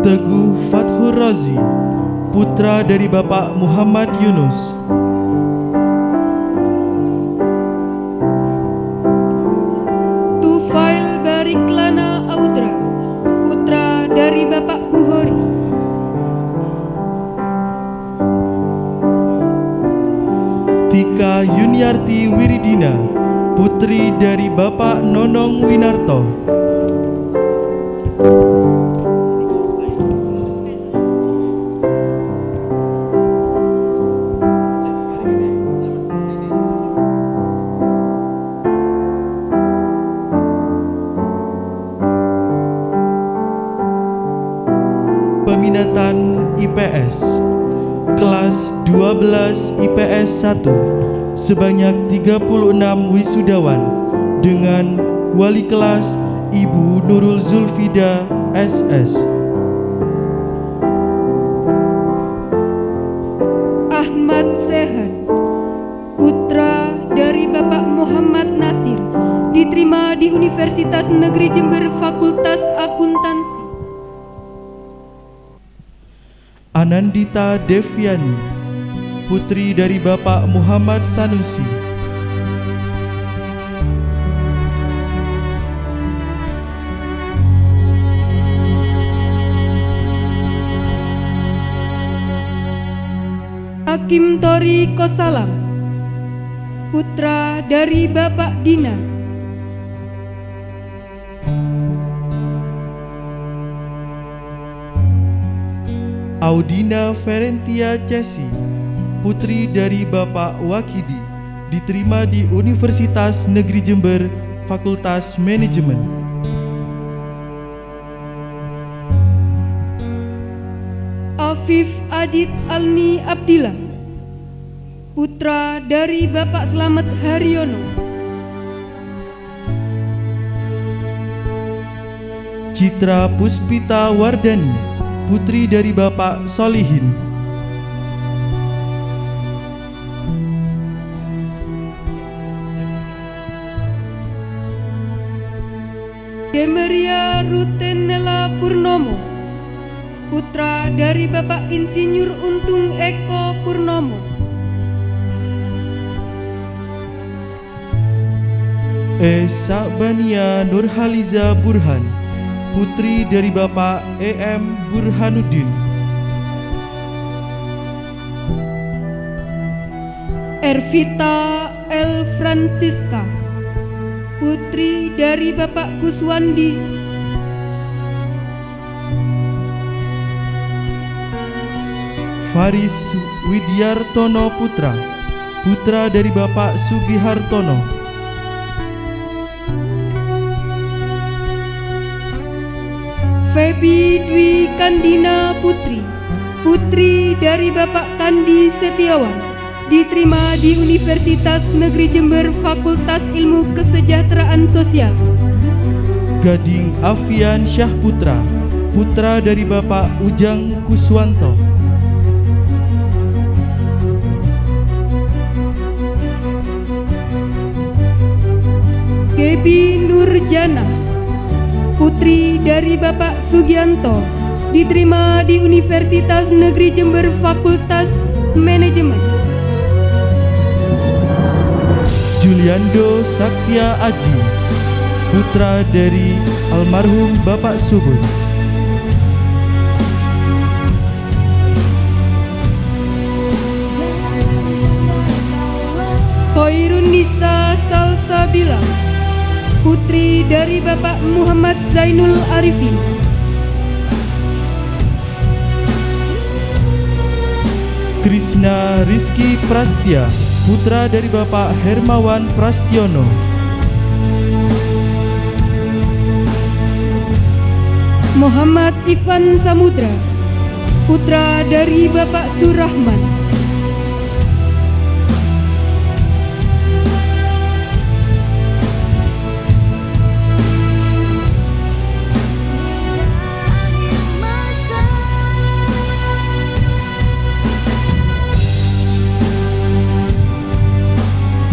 Teguh Fathur Razi, putra dari Bapak Muhammad Yunus. Tufail Bariklana Audra, putra dari Bapak Buhori. Tika Yuniarti Wiridina, putri dari Bapak Nonong Winarto. Peminatan IPS kelas 12 IPS 1 sebanyak 36 wisudawan dengan wali kelas Ibu Nurul Zulfida SS. Ahmad Sehan, putra dari Bapak Muhammad Nasir, diterima di Universitas Negeri Jember Fakultas Akuntansi. Anandita Deviani, putri dari Bapak Muhammad Sanusi. Hakim Tori Kosalam, putra dari Bapak Dina. Audina Ferentia Cesi, putri dari Bapak Wakidi, diterima di Universitas Negeri Jember, Fakultas Manajemen. Afif Adit Alni Abdillah, putra dari Bapak Slamet Haryono. Citra Puspita Wardani, putri dari Bapak Solihin. Demeria Rutenela Purnomo, putra dari Bapak Insinyur Untung Eko Purnomo. Sabania Nurhaliza Burhan, putri dari Bapak EM Burhanuddin. Ervita L. Francisca, putri dari Bapak Kuswandi. Faris Widyartono Putra, putra dari Bapak Sugihartono. Febi Dwi Kandina Putri, putri dari Bapak Kandi Setiawan, diterima di Universitas Negeri Jember Fakultas Ilmu Kesejahteraan Sosial. Gading Afian Syahputra, putra dari Bapak Ujang Kuswanto. Gebi Nurjana, putri dari Bapak Sugianto, diterima di Universitas Negeri Jember Fakultas Manajemen. Juliando Saktia Aji, putra dari almarhum Bapak Subun. Khairun Nisa Salsabila, putri dari Bapak Muhammad Zainul Arifin. Krishna Rizky Prastia, putra dari Bapak Hermawan Prastiono. Muhammad Ivan Samudra, putra dari Bapak Surahman.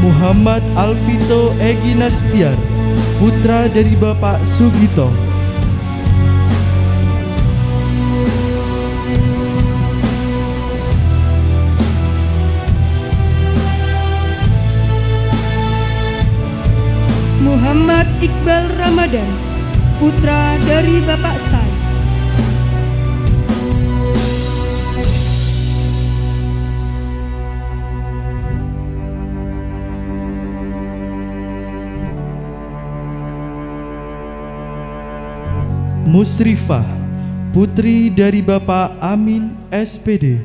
Muhammad Alvito Egi Nastiar, putra dari Bapak Sugito. Muhammad Iqbal Ramadan, putra dari Bapak Sai. Musrifah, putri dari Bapak Amin SPD.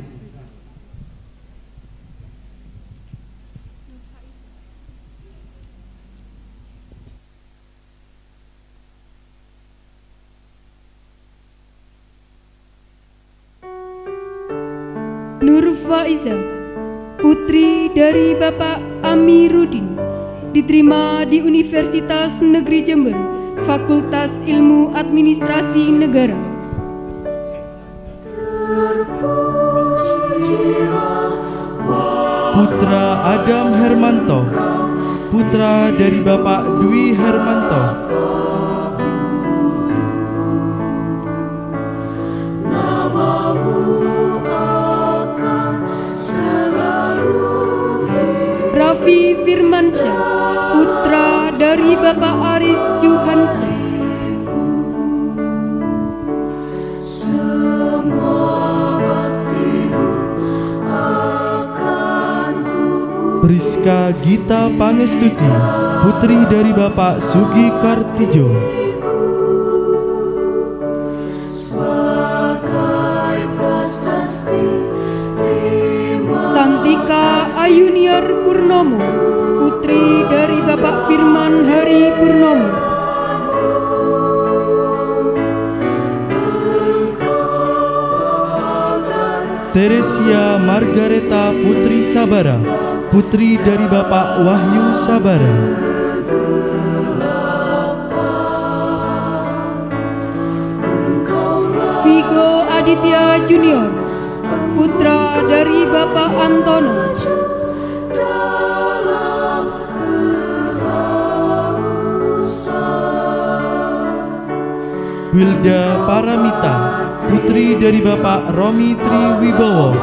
Nur Faiza, putri dari Bapak Amiruddin, diterima di Universitas Negeri Jember, Fakultas Ilmu Administrasi Negara. Putra Adam Hermanto, putra dari Bapak Dwi Hermanto. Raffi Firmansyah, putra dari Bapak Aris Juhansyah. Rizka Gita Pangestuti, putri dari Bapak Sugi Kartijo. Santika Ayuniar Purnomo, putri dari Bapak Firman Hari Purnomo. Teresia Margareta Putri Sabara, putri dari Bapak Wahyu Sabara. Vigo Aditya Junior, putra dari Bapak Antono. Wilda Paramita, putri dari Bapak Romi Triwibowo.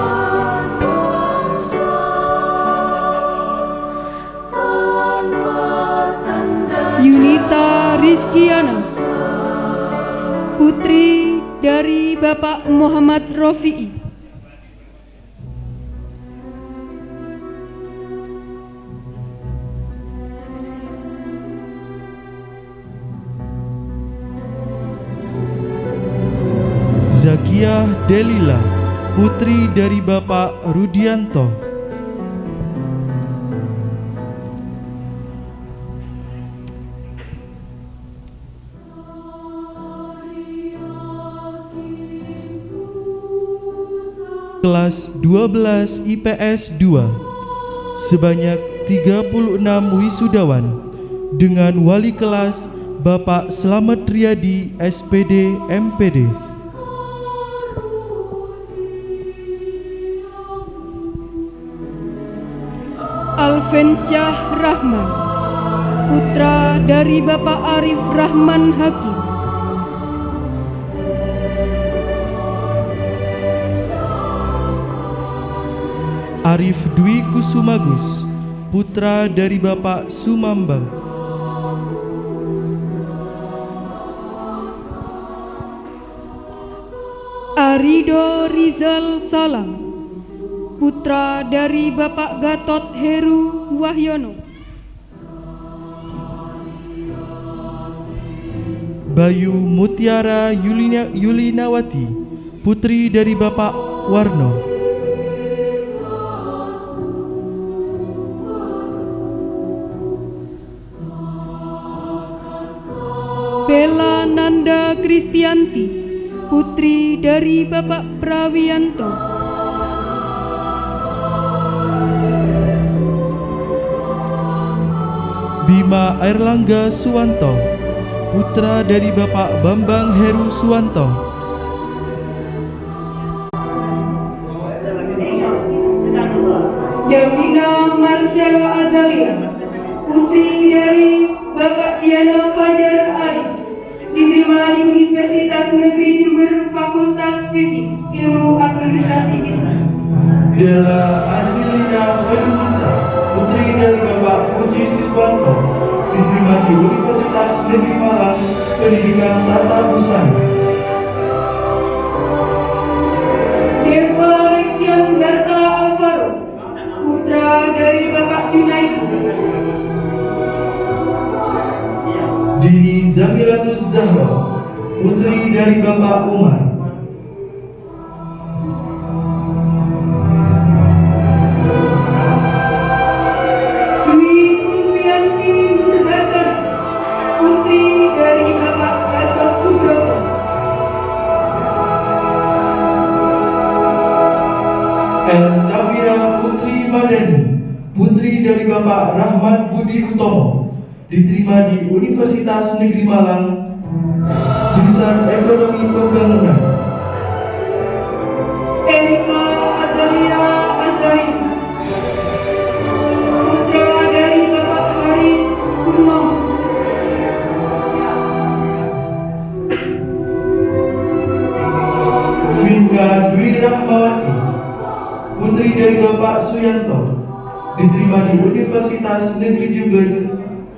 Yunita Rizkiana, putri dari Bapak Muhammad Rofi'i. Zakiah Delila, putri dari Bapak Rudianto. Kelas 12 IPS 2 sebanyak 36 wisudawan dengan wali kelas Bapak Slamet Riyadi SPD MPD. Alfensyah Rahman, putra dari Bapak Arif Rahman Hakim. Arif Dwi Kusumagus, putra dari Bapak Sumambang. Arido Rizal Salam, putra dari Bapak Gatot Heru Wahyono. Bayu Mutiara Yulinawati, putri dari Bapak Warno. Bella Nanda Kristianti, putri dari Bapak Prawiyanto. Bima Airlangga Suwanto, putra dari Bapak Bambang Heru Suwanto. Davina Marsha Azalia, putri dari Bapak Diana Fajar Arif, diterima di Universitas Negeri Jember Fakultas Fisik Ilmu Administrasi Bisnis. Della Azilia Fernisa, putri dari Bapak Puji Siswanto, diterima di Universitas Negeri Malang Pendidikan Tata Busana. Deva Rexian Berta Alvaro, putra dari Bapak Junaidu. Dini Zamilatus Zahra, putri dari Bapak Umar. Dwi Supriyanti Nurhasan, putri dari Bapak Gatot Subroto. El Safira Putri Madani, putri dari Bapak Rahmat Budi Utomo, diterima di Universitas Negeri Malang, jurusan Ekonomi Pembangunan. Erika Azalia Azari, putra dari Bapak Hari Purnomo. Vinka Dwi Rahmawati, putri dari Bapak Suyanto, diterima di Universitas Negeri Jember,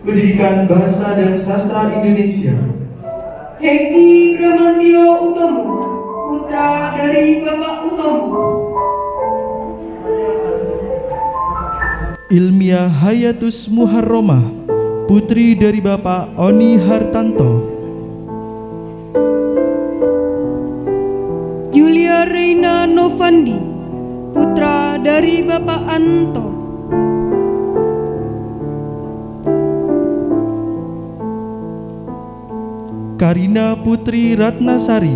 Pendidikan Bahasa dan Sastra Indonesia. Heki Bramantio Utomo, putra dari Bapak Utomo. Ilmiah Hayatus Muharromah, putri dari Bapak Oni Hartanto. Julia Reina Novandi, putra dari Bapak Anto. Karina Putri Ratnasari,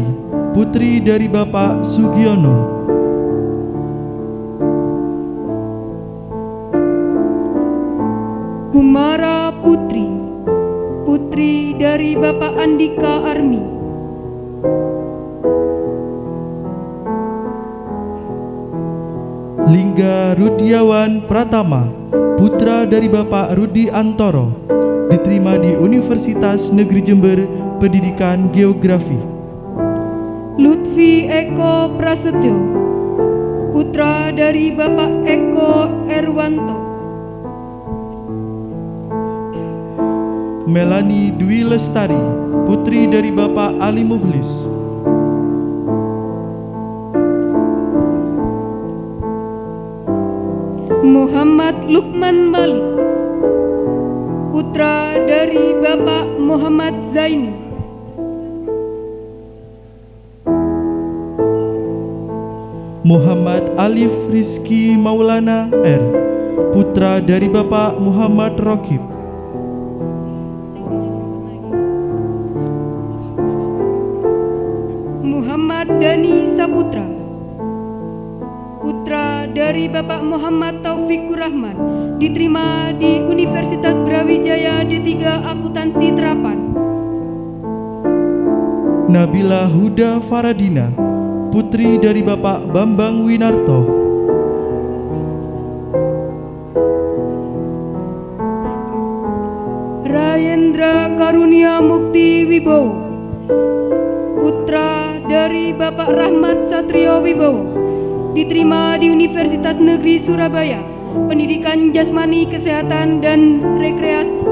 putri dari Bapak Sugiono. Kumara Putri, putri dari Bapak Andika Armi. Lingga Rudiawan Pratama, putra dari Bapak Rudi Antoro, diterima di Universitas Negeri Jember Pendidikan Geografi. Lutfi Eko Prasetyo, putra dari Bapak Eko Erwanto. Melani Dwi Lestari, putri dari Bapak Ali Muhlis. Muhammad Lukman Malik, putra dari Bapak Muhammad Zaini. Muhammad Alif Rizki Maulana R, putra dari Bapak Muhammad Rokib. Muhammad Dani Saputra, putra dari Bapak Muhammad Taufikur Rahman, diterima di Universitas Brawijaya D3 Akuntansi Terapan. Nabila Huda Faradina, putri dari Bapak Bambang Winarto. Rayendra Karunia Mukti Wibowo, putra dari Bapak Rahmat Satrio Wibowo, diterima di Universitas Negeri Surabaya, Pendidikan Jasmani, Kesehatan, dan Rekreasi.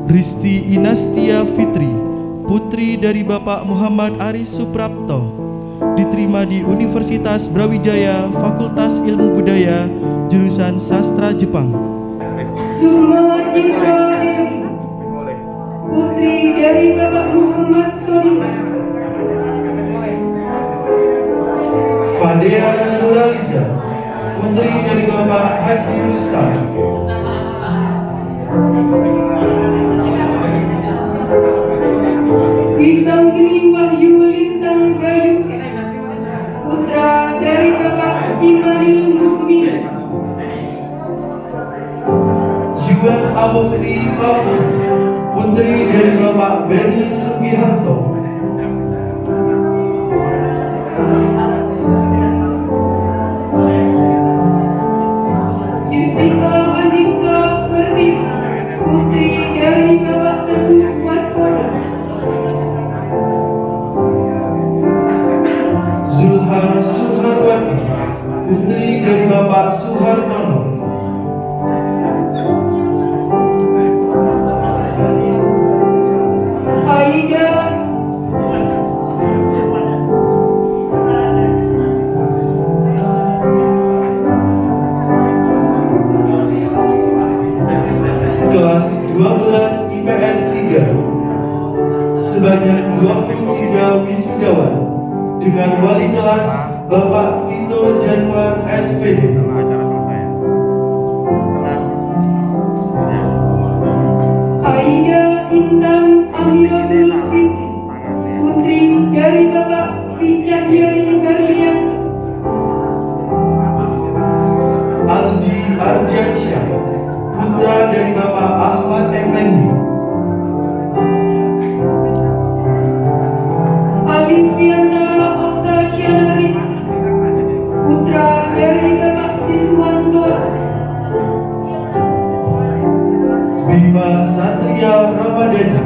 Risti Inastia Fitri, putri dari Bapak Muhammad Aris Suprapto, diterima di Universitas Brawijaya, Fakultas Ilmu Budaya, jurusan Sastra Jepang. Sukma Citra Dewi, putri dari Bapak Muhammad Soliman. Fadea Nuraliza, putri dari Bapak Haji Rustam. Wisanggeni Wahyu Lintang Bayu, putra dari Bapak Imani Mukmin. Yuan Amukti Paul, putri dari Bapak Beni Sugiharto. Yustika Andika Pertiwi, putri dari Bapak Teguh Waspodo. Zulha Suharwati, putri dari Bapak Suhartono. Aida Kelas 12 IPS 3, sebanyak 23 wisudawan dengan wali kelas Bapak Tito Januar SPD. Aida Intan Amiratul Fitri, putri dari Bapak Picahyani Berlianto. Aldi Ardiansyah, putra dari Bapak Ahmad Effendi. Alifiantara Oktasyana Rizki, putra dari Bapak Siswanto. Bima Satria Ramadhani,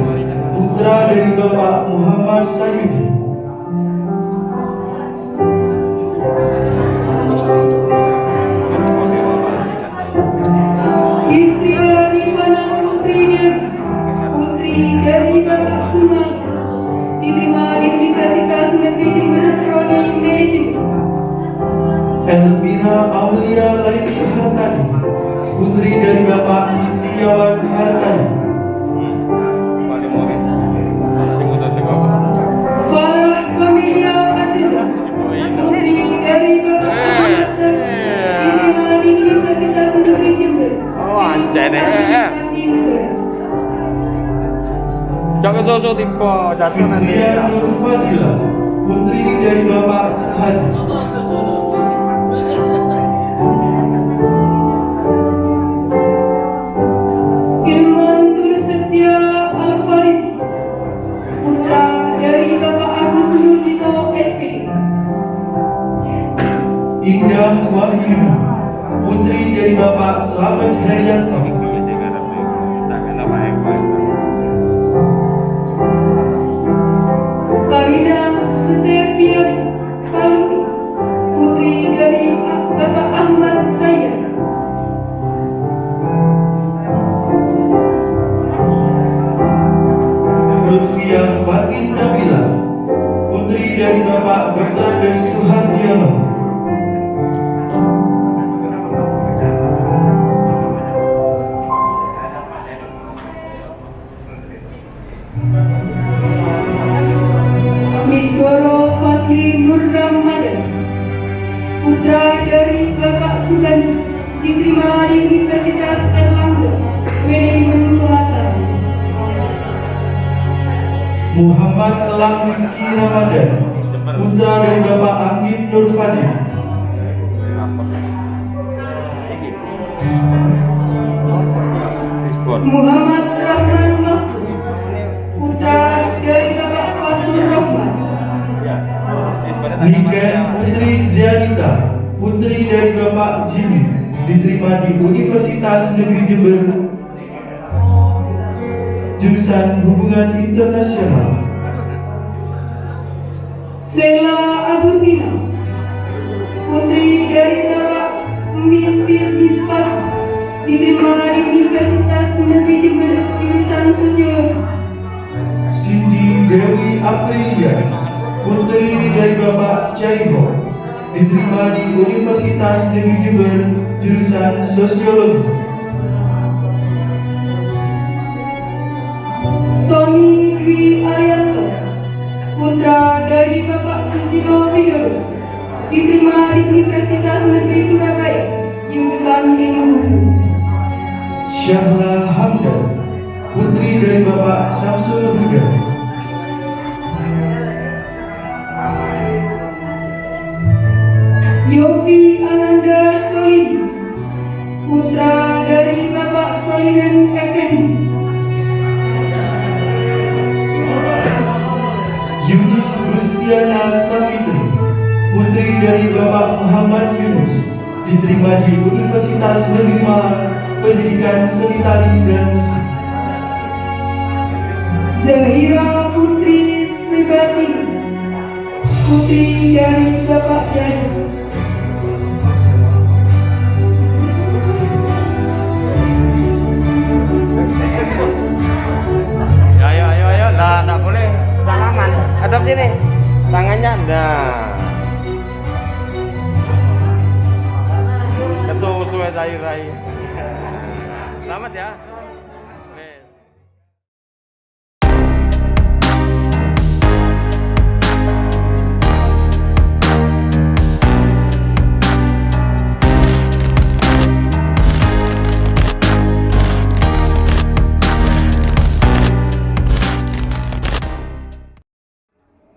putra dari Bapak Muhammad Sayudi. Istria Rifana Putri Dewi, putri dari Bapak Sumal, diterima di Universitas Negeri Jember Prodi Manajemen. Elmira Aulia Laili Hartadi, putri dari Bapak Istiawan Hartani. Farah Kamelia Azizah, putri dari Bapak Ahmad Zaki, diterima di Universitas Negeri Jember. Jangan jauh tipe jatuh nanti. Fitria Nur Fadila, putri dari Bapak Suhadi. Ilman Nur Setia Al-Farizi, putra dari Bapak Agus Nurjito SP. Indah Wahyuni, putri dari Bapak Slamet Herianto. Karina Steviani Palumi, putri dari Bapak Ahmad Sayyad. Lutfia Fatin Nabila, putri dari Bapak Bertrades Suhardiano. Misgoro Fadli Nur Ramadan, putra dari Bapak Sugandi, diterima di Universitas Erlangga, Manajemen Pemasaran. Muhammad Elang Rizky Ramadan, putra dari Bapak Anggit Nur Fadil. Muhammad Rahman Mahfud, putra dari Bapak Fatur Rahman. Niken Putri Zianita, putri dari Bapak Jimmy, diterima di Universitas Negeri Jember, jurusan Hubungan Internasional. Sela Agustina, putri dari Bapak Mispir Misbah, diterima di Universitas Negeri Jember, jurusan Sosiologi. Cindy Dewi Aprilia, putri dari Bapak Caiho, diterima di Universitas Negeri Jember, jurusan Sosiologi. Sony Dwi Arianto, putra dari Bapak Susilo Widodo, diterima di Universitas Negeri Surabaya, jurusan Ilmu Hukum. Syahla Hamdan, putri dari Bapak Samsul Huda. Yofi Ananda Solihin, putra dari Bapak Solihin Effendi. Yunis Gustiana Safitri, putri dari Bapak Muhammad Yunus, diterima di Universitas Negeri Malang, Pendidikan Seni Tari dan Musik. Zahira Putri Sebati, putri dari Bapak Jari. Ayo, lah, nggak boleh salaman. Hadap sini, tangannya, nah. Kesu rai. Selamat ya.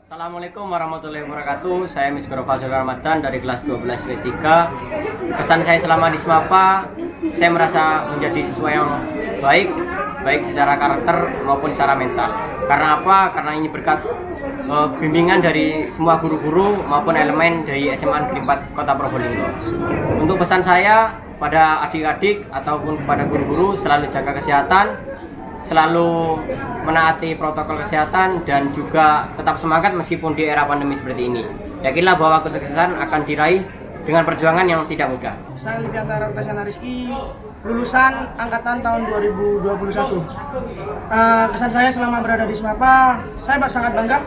Assalamualaikum warahmatullahi wabarakatuh. Saya Misgoro Fazul Ramadan dari kelas 12 WS 3. Kesan saya selama di SMAPA, saya merasa menjadi siswa yang baik secara karakter maupun secara mental. Karena apa? Karena ini berkat bimbingan dari semua guru-guru maupun elemen dari SMA Negeri 4 Kota Probolinggo. Untuk pesan saya pada adik-adik ataupun kepada guru-guru, selalu jaga kesehatan, selalu menaati protokol kesehatan, dan juga tetap semangat meskipun di era pandemi seperti ini. Yakinlah bahwa kesuksesan akan diraih dengan perjuangan yang tidak mudah. Saya Liviantara Rukasana Rizky, lulusan angkatan tahun 2021. Kesan saya selama berada di SMAPA, saya sangat bangga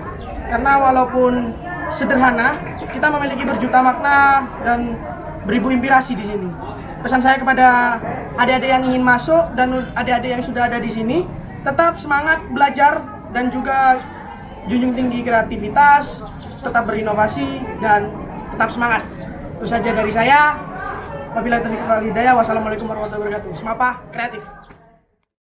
karena walaupun sederhana, kita memiliki berjuta makna dan beribu inspirasi di sini. Pesan saya kepada adik-adik yang ingin masuk dan adik-adik yang sudah ada di sini tetap semangat belajar dan juga junjung tinggi kreativitas, tetap berinovasi dan tetap semangat. Itu saja dari saya. Wabillahi taufiq wal hidayah. Wassalamualaikum warahmatullahi wabarakatuh. Semapa kreatif.